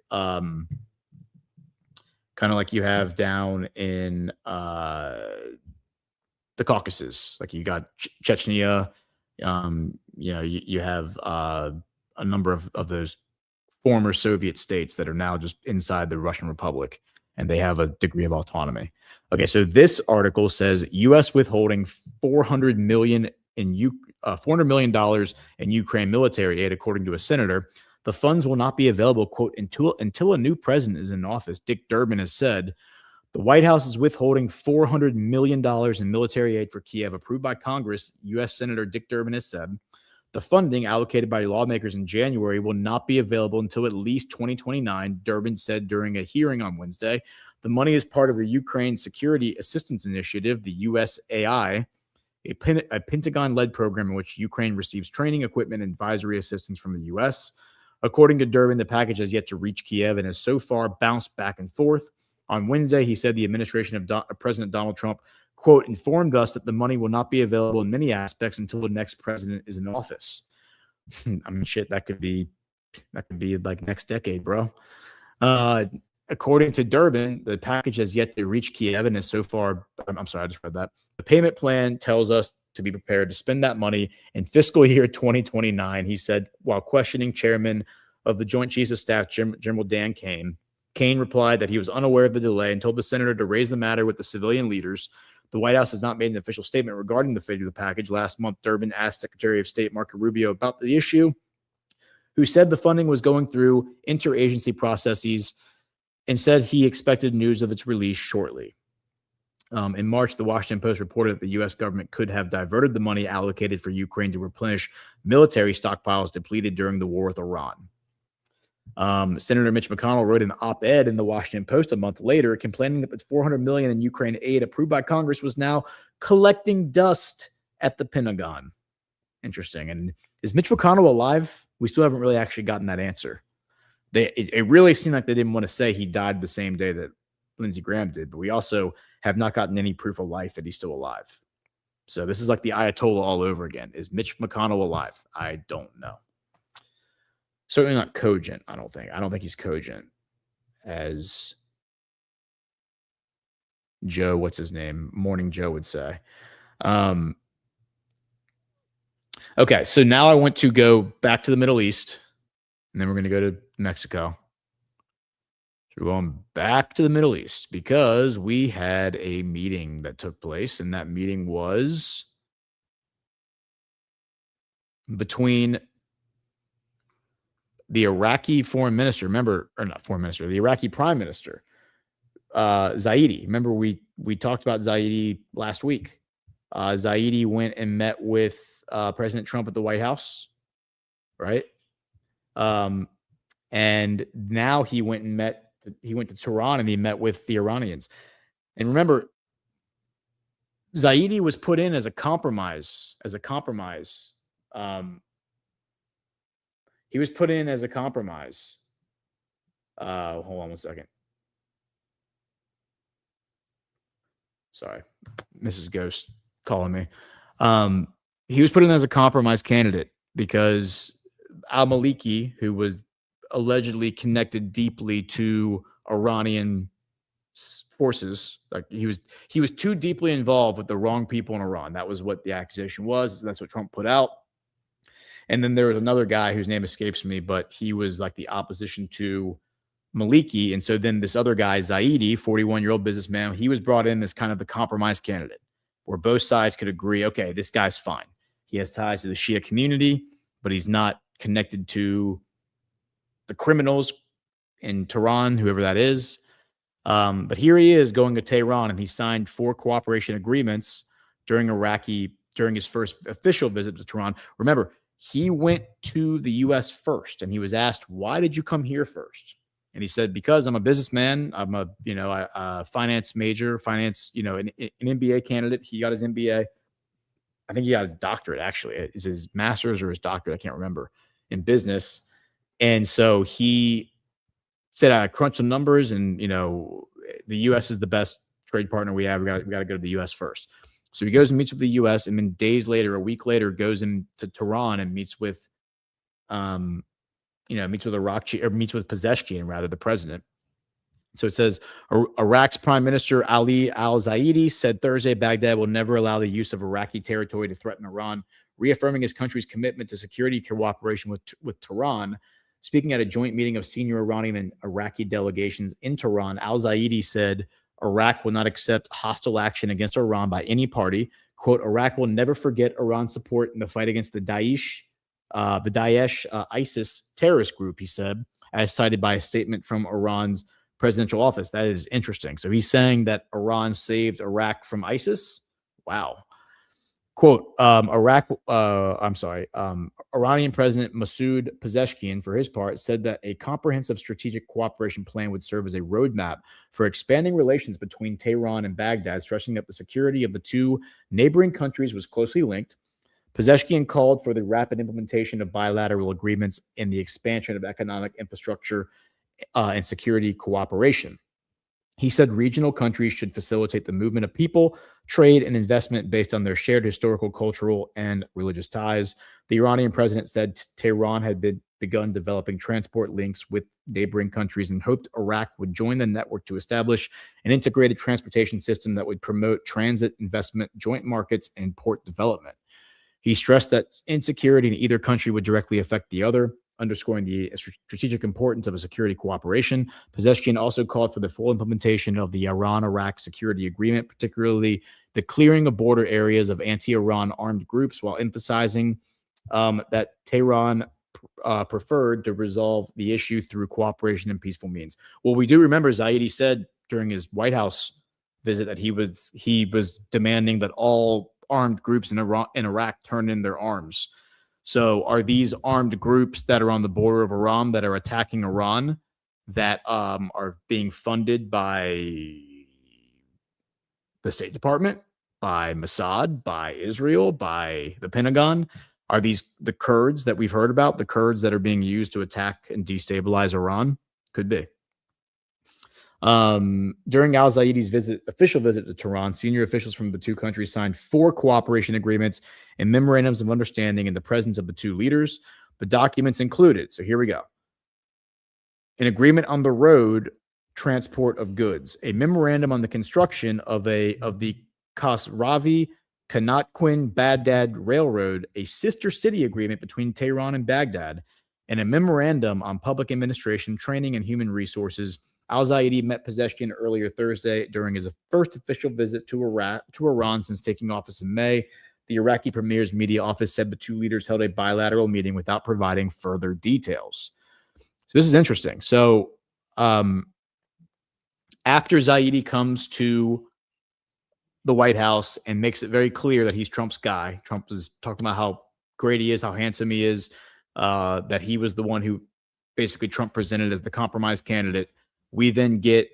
you have down in the Caucasus. Like you got Chechnya. You have a number of those former Soviet states that are now just inside the Russian Republic, and they have a degree of autonomy. Okay, so this article says U.S. withholding $400 million in Ukraine military aid, according to a senator. The funds will not be available, quote, until a new president is in office. Dick Durbin has said the White House is withholding $400 million in military aid for Kiev, approved by Congress. U.S. Senator Dick Durbin has said the funding allocated by lawmakers in January will not be available until at least 2029, Durbin said during a hearing on Wednesday. The money is part of the Ukraine Security Assistance Initiative, the USAI, a Pentagon-led program in which Ukraine receives training, equipment, and advisory assistance from the U.S. According to Durbin, the package has yet to reach Kiev and has so far bounced back and forth. On Wednesday, he said the administration of President Donald Trump, quote, informed us that the money will not be available in many aspects until the next president is in office. I mean, shit, that could be like next decade, bro. According to Durbin, the package has yet to reach Kiev and is so far, I'm sorry, I just read that. The payment plan tells us to be prepared to spend that money in fiscal year 2029, he said, while questioning chairman of the Joint Chiefs of Staff, General Dan Kane. Kane replied that he was unaware of the delay and told the senator to raise the matter with the civilian leaders. The White House has not made an official statement regarding the fate of the package. Last month, Durbin asked Secretary of State Marco Rubio about the issue, who said the funding was going through interagency processes and said he expected news of its release shortly. In March, the Washington Post reported that the U.S. government could have diverted the money allocated for Ukraine to replenish military stockpiles depleted during the war with Iran. Senator Mitch McConnell wrote an op-ed in the Washington Post a month later complaining that the $400 million in Ukraine aid approved by Congress was now collecting dust at the Pentagon. Interesting. And is Mitch McConnell alive? We still haven't really actually gotten that answer. It really seemed like they didn't want to say he died the same day that Lindsey Graham did, but we also have not gotten any proof of life that he's still alive. So this is like the Ayatollah all over again. Is Mitch McConnell alive? I don't know. Certainly not cogent, I don't think. I don't think he's cogent, as Joe, what's his name? Morning Joe would say. Okay, so now I want to go back to the Middle East, and then we're going to go to Mexico. So we're going back to the Middle East because we had a meeting that took place, and that meeting was between the Iraqi foreign minister, remember, or not foreign minister, the Iraqi prime minister, Zaidi. Remember, we talked about Zaidi last week. Zaidi went and met with President Trump at the White House, right? And now he went to Tehran and he met with the Iranians. And remember, Zaidi was put in as a compromise. He was put in as a compromise. Hold on one second. Sorry, Mrs. Ghost calling me. He was put in as a compromise candidate because al-Maliki, who was allegedly connected deeply to Iranian forces, like he was too deeply involved with the wrong people in Iran. That was what the accusation was. That's what Trump put out. And then there was another guy whose name escapes me, but he was like the opposition to Maliki. And so then this other guy, Zaidi, 41-year-old businessman, he was brought in as kind of the compromise candidate where both sides could agree, okay, this guy's fine. He has ties to the Shia community, but he's not connected to the criminals in Tehran, whoever that is. But here he is going to Tehran, and he signed 4 cooperation agreements during his first official visit to Tehran. Remember, he went to the U.S. first, and he was asked, why did you come here first? And he said, because I'm a businessman. I'm a finance major, an MBA candidate. He got his MBA. I think he got his doctorate, actually. Is his master's or his doctorate? I can't remember, in business. And so he said, I crunched some numbers, and, the U.S. is the best trade partner we have. We got to go to the U.S. first. So he goes and meets with the U.S. and then a week later, goes into Tehran and meets with Pezeshkian, rather, the president. So it says, Iraq's Prime Minister Ali al-Zaidi said Thursday Baghdad will never allow the use of Iraqi territory to threaten Iran, reaffirming his country's commitment to security cooperation with Tehran. Speaking at a joint meeting of senior Iranian and Iraqi delegations in Tehran, al-Zaidi said Iraq will not accept hostile action against Iran by any party. Quote, Iraq will never forget Iran's support in the fight against the Daesh ISIS terrorist group, he said, as cited by a statement from Iran's presidential office. That is interesting. So he's saying that Iran saved Iraq from ISIS. Wow. Quote, Iranian President Masoud Pezeshkian, for his part, said that a comprehensive strategic cooperation plan would serve as a roadmap for expanding relations between Tehran and Baghdad, stressing that the security of the two neighboring countries was closely linked. Pezeshkian called for the rapid implementation of bilateral agreements and the expansion of economic infrastructure and security cooperation. He said regional countries should facilitate the movement of people, trade, and investment based on their shared historical, cultural, and religious ties. The Iranian president said Tehran had begun developing transport links with neighboring countries and hoped Iraq would join the network to establish an integrated transportation system that would promote transit, investment, joint markets, and port development. He stressed that insecurity in either country would directly affect the other, underscoring the strategic importance of a security cooperation. Pezeshkian also called for the full implementation of the Iran-Iraq security agreement, particularly the clearing of border areas of anti-Iran armed groups, while emphasizing that Tehran preferred to resolve the issue through cooperation and peaceful means. Well, we do remember Zaidi said during his White House visit that he was demanding that all armed groups in Iraq turn in their arms. So are these armed groups that are on the border of Iran that are attacking Iran that are being funded by the State Department, by Mossad, by Israel, by the Pentagon? Are these the Kurds that we've heard about, the Kurds that are being used to attack and destabilize Iran? Could be. During al-Zaidi's official visit to Tehran, senior officials from the two countries signed 4 cooperation agreements and memorandums of understanding in the presence of the two leaders. The documents included, so here we go, an agreement on the road transport of goods, a memorandum on the construction of the Khosravi Kanatquin Baghdad Railroad, a sister city agreement between Tehran and Baghdad, and a memorandum on public administration, training, and human resources. Al-Zaidi met Pezeshkian earlier Thursday during his first official visit to Iran since taking office in May. The Iraqi premier's media office said the two leaders held a bilateral meeting without providing further details. So this is interesting. So after Zaidi comes to the White House and makes it very clear that he's Trump's guy, Trump is talking about how great he is, how handsome he is, that he was the one who basically Trump presented as the compromise candidate. We then get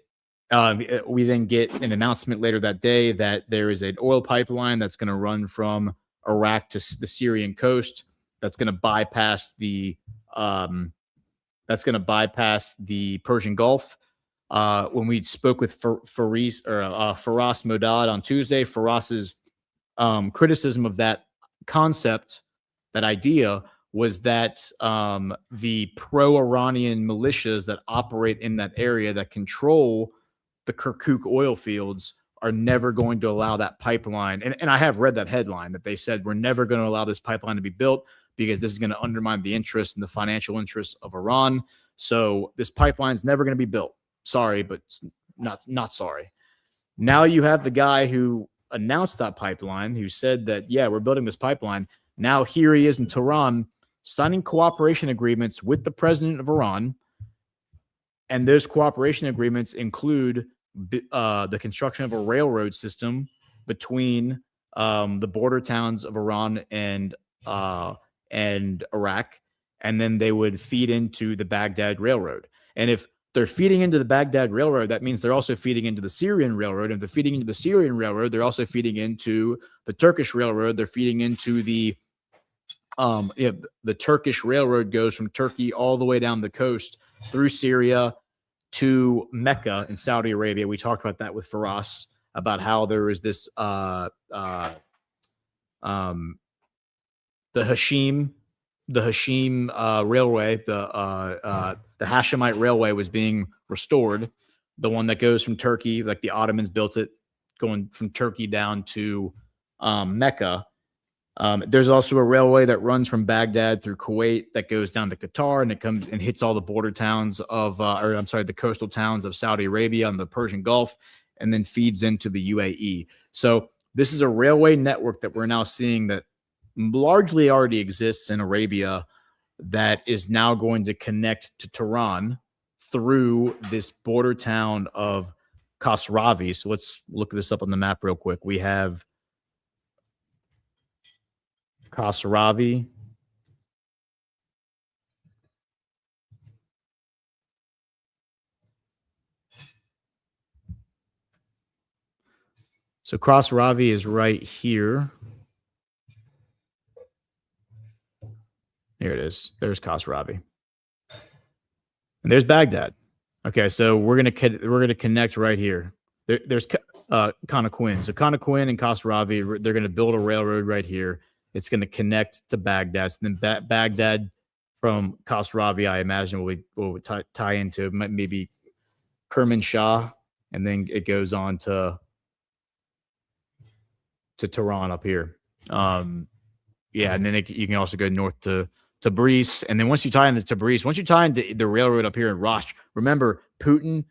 an announcement later that day that there is an oil pipeline that's going to run from Iraq to the Syrian coast. That's going to bypass the Persian Gulf. When we spoke with Faraz Modad on Tuesday, Faraz's criticism of that concept, that idea, was that the pro-Iranian militias that operate in that area that control the Kirkuk oil fields are never going to allow that pipeline. And I have read that headline that they said we're never going to allow this pipeline to be built because this is going to undermine the interests and the financial interests of Iran. So this pipeline is never going to be built. Sorry, but not sorry. Now you have the guy who announced that pipeline, who said that, yeah, we're building this pipeline. Now here he is in Tehran signing cooperation agreements with the president of Iran. And those cooperation agreements include the construction of a railroad system between the border towns of Iran and Iraq. And then they would feed into the Baghdad Railroad. And if they're feeding into the Baghdad Railroad, that means they're also feeding into the Syrian Railroad. And if they're feeding into the Syrian Railroad, they're also feeding into the Turkish Railroad. They're feeding into the Turkish Railroad goes from Turkey all the way down the coast through Syria to Mecca in Saudi Arabia. We talked about that with Faraz, about how there is this the Hashim Railway, the Hashemite Railway was being restored. The one that goes from Turkey, like the Ottomans built it, going from Turkey down to Mecca. There's also a railway that runs from Baghdad through Kuwait that goes down to Qatar, and it comes and hits all the border towns of, the coastal towns of Saudi Arabia on the Persian Gulf, and then feeds into the UAE. So this is a railway network that we're now seeing that largely already exists in Arabia that is now going to connect to Tehran through this border town of Khosravi. So let's look this up on the map real quick. We have Khosravi. So Khosravi is right here. Here it is. There's Khosravi. And there's Baghdad. Okay, so we're gonna connect right here. There's Conakry. So Conakry and Khosravi, they're gonna build a railroad right here. It's gonna connect to Baghdad. So then Baghdad from Khosravi, I imagine, will tie into maybe Kermanshah, and then it goes on to Tehran up here. And then you can also go north to Tabriz, and then once you tie into Tabriz, once you tie into the railroad up here in Rasht, remember Putin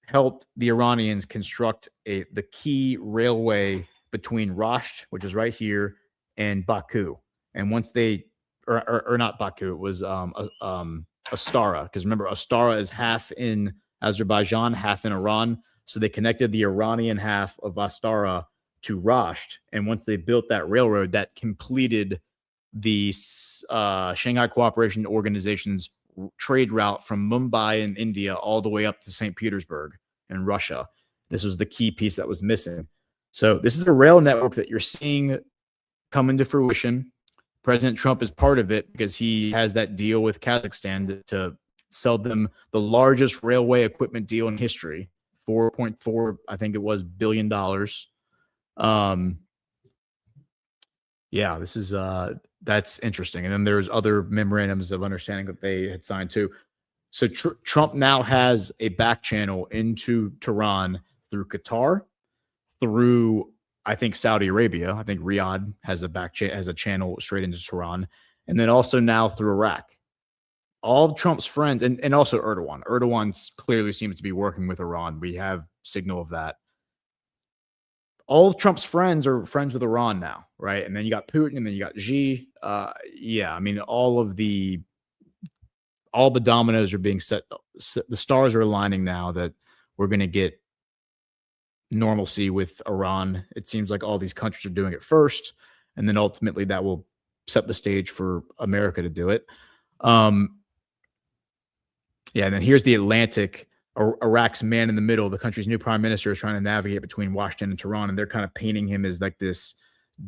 helped the Iranians construct the key railway between Rasht, which is right here, and Baku. And once they, or not Baku, it was Astara, because remember Astara is half in Azerbaijan, half in Iran, so they connected the Iranian half of Astara to Rasht, and once they built that railroad, that completed the Shanghai Cooperation Organization's trade route from Mumbai in India all the way up to St. Petersburg in Russia. This was the key piece that was missing. So this is a rail network that you're seeing come into fruition. President Trump is part of it because he has that deal with Kazakhstan to sell them the largest railway equipment deal in history, $4.4, I think it was, $billion. This is that's interesting. And then there's other memorandums of understanding that they had signed too. So Trump now has a back channel into Tehran through Qatar, through I think Saudi Arabia. I think Riyadh has a channel straight into Tehran, and then also now through Iraq. All of Trump's friends, and also Erdogan. Erdogan clearly seems to be working with Iran. We have signal of that. All of Trump's friends are friends with Iran now, right? And then you got Putin, and then you got Xi. All of the all the dominoes are being set. The stars are aligning now that we're going to get normalcy with Iran. It seems like all these countries are doing it first, and then ultimately that will set the stage for America to do it. Yeah, and then here's the Atlantic. Iraq's man in the middle, the country's new prime minister, is trying to navigate between Washington and Tehran, and they're kind of painting him as like this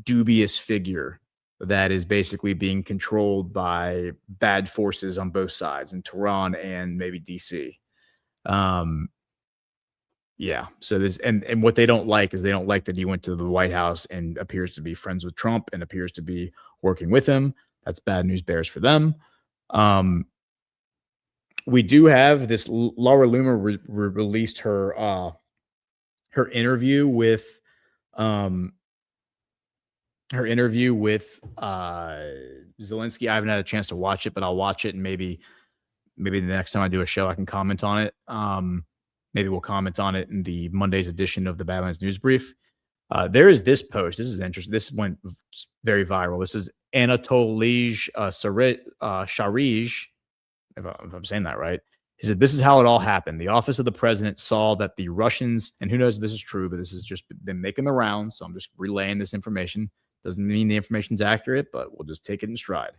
dubious figure that is basically being controlled by bad forces on both sides, in Tehran and maybe DC. Yeah. So this and what they don't like is they don't like that he went to the White House and appears to be friends with Trump and appears to be working with him. That's bad news bears for them. We do have this. Laura Loomer released her her interview with Zelensky. I haven't had a chance to watch it, but I'll watch it, and maybe the next time I do a show, I can comment on it. Maybe we'll comment on it in the Monday's edition of the Badlands News Brief. There is this post. This is interesting. This went very viral. This is Anatolij Sharij, if I'm saying that right. He said, this is how it all happened. The office of the president saw that the Russians, and who knows if this is true, but this has just been making the rounds. So I'm just relaying this information. Doesn't mean the information's accurate, but we'll just take it in stride.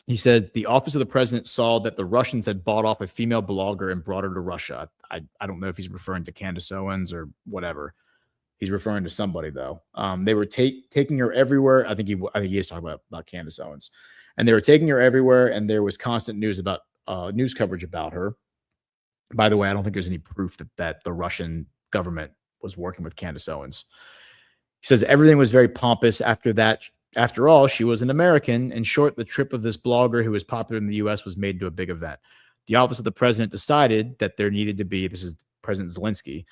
He said the office of the president saw that the Russians had bought off a female blogger and brought her to Russia. I don't know if he's referring to Candace Owens or whatever. He's referring to somebody though. They were taking her everywhere. I think he is talking about Candace Owens, and they were taking her everywhere. And there was constant news about news coverage about her. By the way, I don't think there's any proof that the Russian government was working with Candace Owens. He says everything was very pompous after that. After all, she was an American. In short, the trip of this blogger who was popular in the U.S. was made into a big event. The office of the president decided that there needed to be, this is President Zelensky,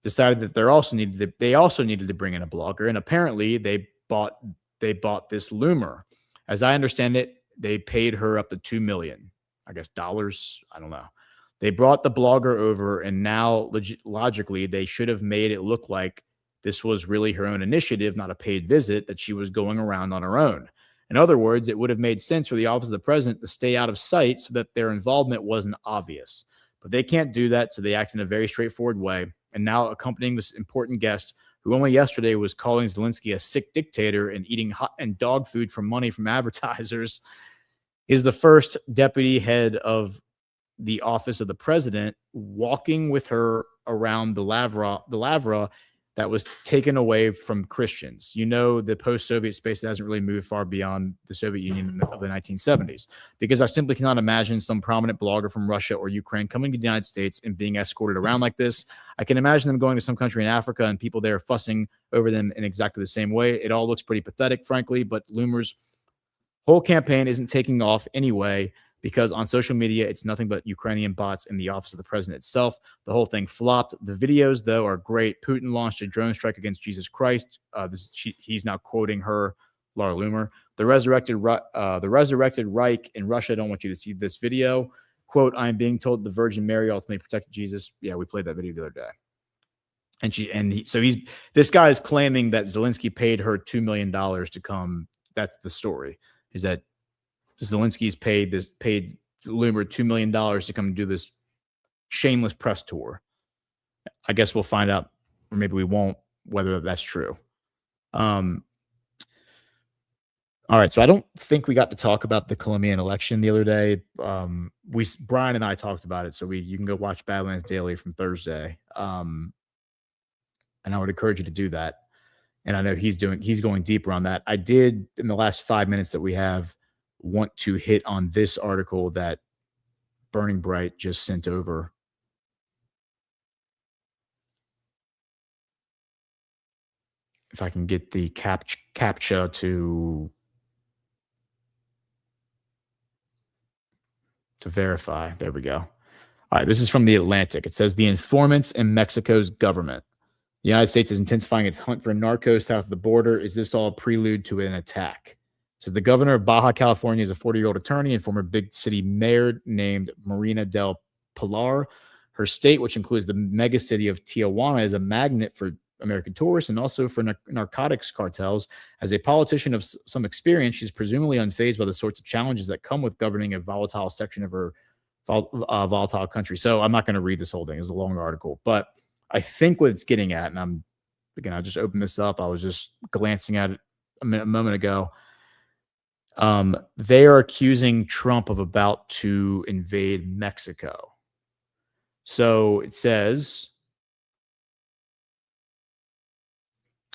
decided that they also needed to bring in a blogger, and apparently they bought this Loomer. As I understand it, they paid her up to $2 million, I guess dollars. I don't know. They brought the blogger over, and now logically they should have made it look like this was really her own initiative, not a paid visit, that she was going around on her own. In other words, it would have made sense for the office of the president to stay out of sight so that their involvement wasn't obvious. But they can't do that, so they act in a very straightforward way. And now accompanying this important guest, who only yesterday was calling Zelensky a sick dictator and eating hot and dog food for money from advertisers, is the first deputy head of the office of the president walking with her around the Lavra that was taken away from Christians. You know, the post-Soviet space hasn't really moved far beyond the Soviet Union of the 1970s, because I simply cannot imagine some prominent blogger from Russia or Ukraine coming to the United States and being escorted around like this. I can imagine them going to some country in Africa and people there fussing over them in exactly the same way. It all looks pretty pathetic, frankly, but Loomer's whole campaign isn't taking off anyway, because on social media, it's nothing but Ukrainian bots in the office of the president itself. The whole thing flopped. The videos, though, are great. Putin launched a drone strike against Jesus Christ. He's now quoting her, Laura Loomer. The resurrected Reich in Russia don't want you to see this video. Quote, I am being told the Virgin Mary ultimately protected Jesus. Yeah, we played that video the other day. This guy is claiming that Zelensky paid her $2 million to come. That's the story, is that Zelensky's paid Loomer $2 million to come do this shameless press tour. I guess we'll find out, or maybe we won't, whether that's true. All right, so I don't think we got to talk about the Colombian election the other day. Brian and I talked about it, so you can go watch Badlands Daily from Thursday. And I would encourage you to do that. And I know he's going deeper on that. I did, in the last 5 minutes that we have, want to hit on this article that Burning Bright just sent over. If I can get the captcha to verify. There we go. All right, this is from The Atlantic. It says the informants in Mexico's government. The United States is intensifying its hunt for narcos south of the border. Is this all a prelude to an attack? So the governor of Baja California is a 40-year-old attorney and former big city mayor named Marina del Pilar. Her state, which includes the megacity of Tijuana, is a magnet for American tourists and also for narcotics cartels. As a politician of some experience, she's presumably unfazed by the sorts of challenges that come with governing a volatile section of her volatile country. So I'm not going to read this whole thing. It's a long article, but I think what it's getting at, and I just opened this up. I was just glancing at it a moment ago. They are accusing Trump of about to invade Mexico. So it says,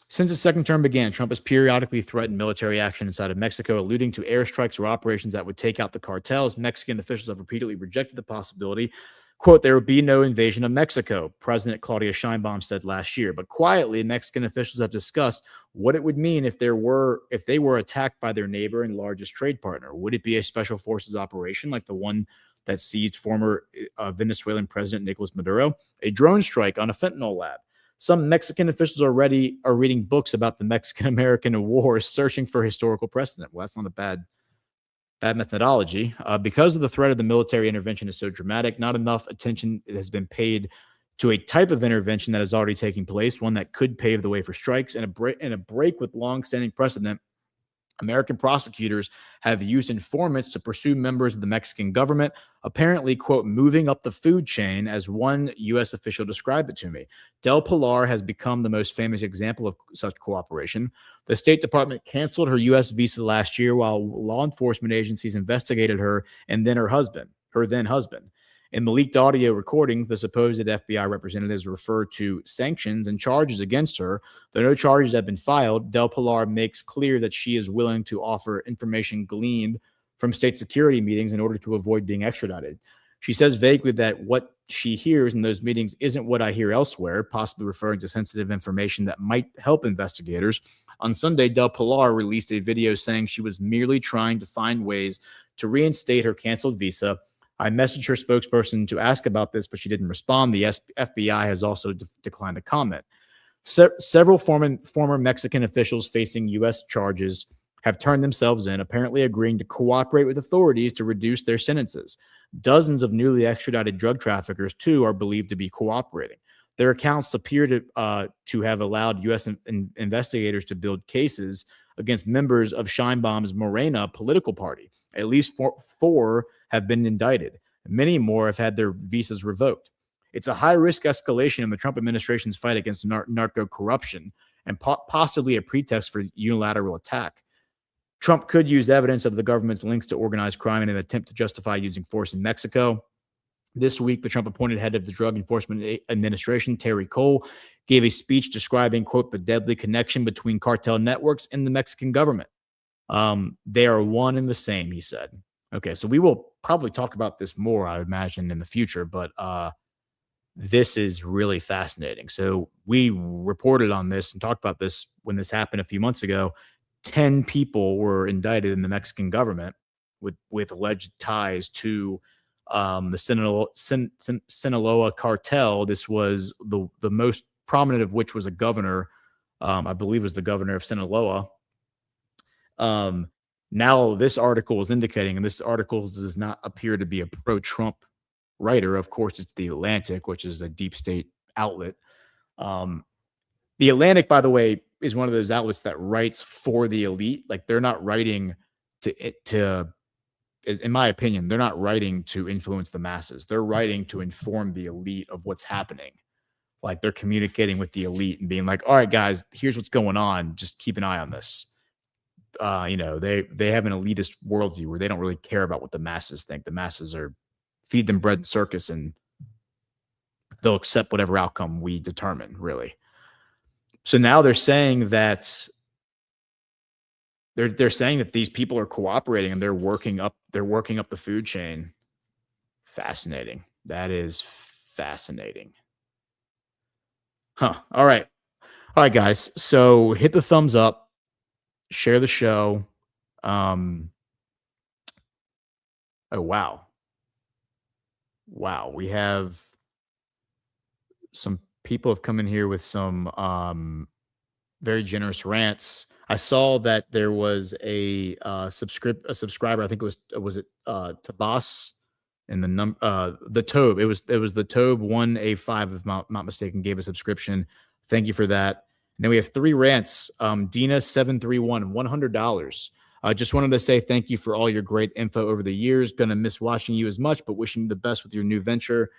since his second term began, Trump has periodically threatened military action inside of Mexico, alluding to airstrikes or operations that would take out the cartels. Mexican officials have repeatedly rejected the possibility. Quote, there would be no invasion of Mexico, President Claudia Sheinbaum said last year. But quietly, Mexican officials have discussed what it would mean if they were attacked by their neighbor and largest trade partner. Would it be a special forces operation like the one that seized former Venezuelan President Nicolas Maduro? A drone strike on a fentanyl lab? Some Mexican officials are reading books about the Mexican-American War, searching for historical precedent. Well, that's not a bad methodology. Because of the threat of the military intervention is so dramatic, not enough attention has been paid to a type of intervention that is already taking place, one that could pave the way for strikes. And a break with long-standing precedent, American prosecutors have used informants to pursue members of the Mexican government, apparently, quote, moving up the food chain, as one U.S. official described it to me. Del Pilar has become the most famous example of such cooperation. The State Department canceled her U.S. visa last year while law enforcement agencies investigated her and then her then husband. In the leaked audio recordings, the supposed FBI representatives refer to sanctions and charges against her. Though no charges have been filed, Del Pilar makes clear that she is willing to offer information gleaned from state security meetings in order to avoid being extradited. She says vaguely that what she hears in those meetings isn't what I hear elsewhere, possibly referring to sensitive information that might help investigators. On Sunday, Del Pilar released a video saying she was merely trying to find ways to reinstate her canceled visa. I messaged her spokesperson to ask about this, but she didn't respond. The FBI has also declined to comment. Several former Mexican officials facing U.S. charges have turned themselves in, apparently agreeing to cooperate with authorities to reduce their sentences. Dozens of newly extradited drug traffickers, too, are believed to be cooperating. Their accounts appear to have allowed U.S. investigators to build cases against members of Sheinbaum's Morena political party. At least four have been indicted. Many more have had their visas revoked. It's a high-risk escalation in the Trump administration's fight against narco corruption and possibly a pretext for unilateral attack. Trump could use evidence of the government's links to organized crime in an attempt to justify using force in Mexico. This week, the Trump-appointed head of the Drug Enforcement Administration, Terry Cole, gave a speech describing, quote, the deadly connection between cartel networks and the Mexican government. They are one and the same, he said. Okay, so we will probably talk about this more, I imagine, in the future, but this is really fascinating. So we reported on this and talked about this when this happened a few months ago. 10 people were indicted in the Mexican government with alleged ties to the Sinaloa cartel. This was the most prominent of which was a governor, I believe was the governor of Sinaloa. Now this article is indicating, and this article does not appear to be a pro-Trump writer. Of course, it's The Atlantic, which is a deep state outlet. The Atlantic, by the way, is one of those outlets that writes for the elite. Like, they're not writing to, in my opinion, they're not writing to influence the masses. They're writing to inform the elite of what's happening. Like, they're communicating with the elite and being like, all right, guys, here's what's going on. Just keep an eye on this. They have an elitist worldview where they don't really care about what the masses think. The masses feed them bread and circus, and they'll accept whatever outcome we determine, really. So now they're saying that they're saying that these people are cooperating and they're working up the food chain. Fascinating. That is fascinating. Huh. All right, guys. So hit the thumbs up, share the show. Oh, wow. We have some people have come in here with some very generous rants. I saw that there was a subscriber. I think it was Tabas in the Tobe. It was the Tobe 1A5, if I'm not mistaken, gave a subscription. Thank you for that. And then we have 3 rants. Dina731, $100. Just wanted to say thank you for all your great info over the years. Gonna miss watching you as much, but wishing you the best with your new venture.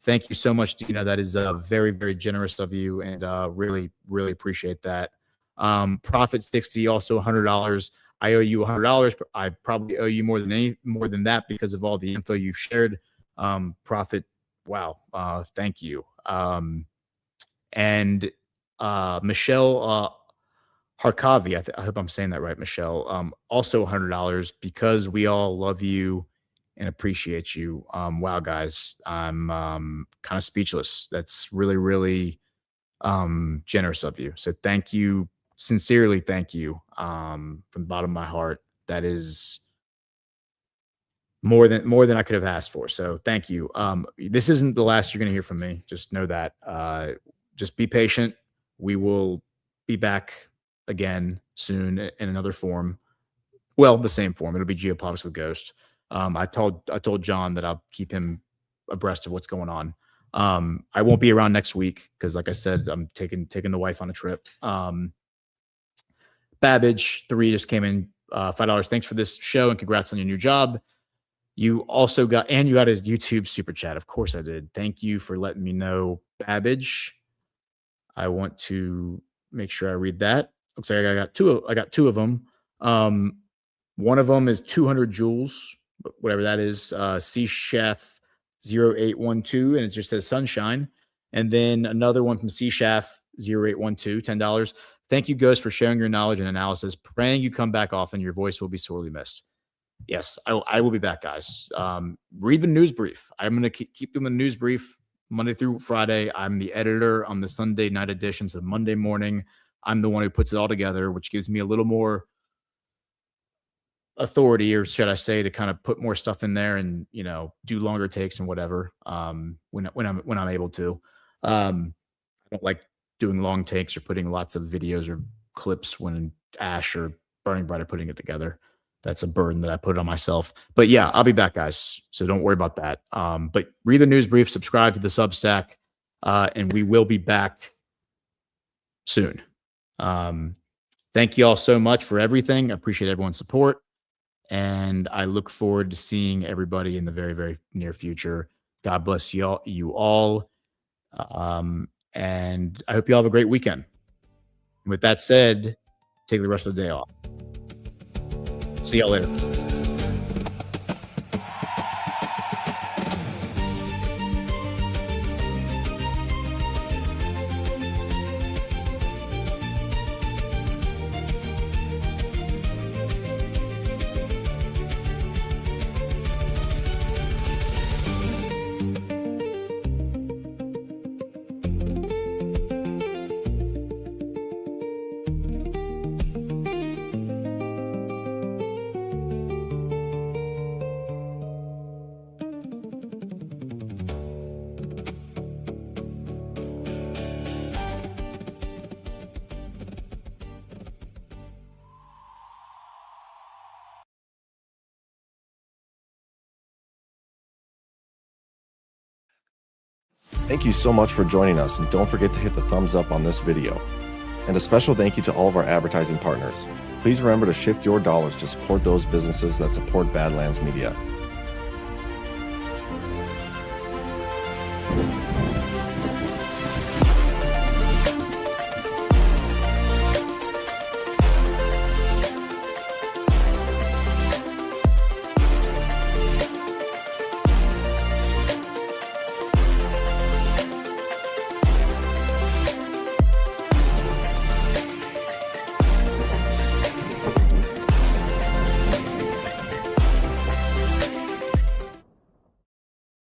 Thank you so much, Dina. That is very, very generous of you, and really, really appreciate that. Profit60, also $100. I owe you $100. I probably owe you more than that because of all the info you've shared. Profit, wow, thank you. And Michelle Harkavi, I hope I'm saying that right, Michelle. Also $100 because we all love you and appreciate you. Wow, guys, I'm kind of speechless. That's really, really generous of you. So thank you, sincerely, thank you from the bottom of my heart. That is more than I could have asked for. So thank you. This isn't the last you're going to hear from me. Just know that. Just be patient. We will be back again soon in another form. Well, the same form. It'll be Geopolitics with Ghost. I told John that I'll keep him abreast of what's going on. I won't be around next week because, like I said, I'm taking the wife on a trip. Babbage 3 just came in, $5. Thanks for this show and congrats on your new job. You also got a YouTube super chat. Of course I did. Thank you for letting me know, Babbage. I want to make sure I read that. Looks like I got two of them. One of them is 200 joules, whatever that is. C Chef 0812, and it just says sunshine. And then another one from C Chef 0812, $10. Thank you, Ghost, for sharing your knowledge and analysis. Praying you come back often. Your voice will be sorely missed. Yes, I will be back, guys. Read the news brief. I'm going to keep doing the news brief Monday through Friday. I'm the editor on the Sunday night edition. So Monday morning, I'm the one who puts it all together, which gives me a little more authority, or should I say, to kind of put more stuff in there and, do longer takes and whatever. When I'm able to. I don't like doing long takes or putting lots of videos or clips when Ash or Burning Bright are putting it together. That's a burden that I put on myself. But yeah, I'll be back, guys. So don't worry about that. But read the news brief, subscribe to the Substack, and we will be back soon. Thank you all so much for everything. I appreciate everyone's support. And I look forward to seeing everybody in the very, very near future. God bless you all. And I hope you all have a great weekend. And with that said, take the rest of the day off. See y'all later. Thank you so much for joining us, and don't forget to hit the thumbs up on this video. And a special thank you to all of our advertising partners. Please remember to shift your dollars to support those businesses that support Badlands Media.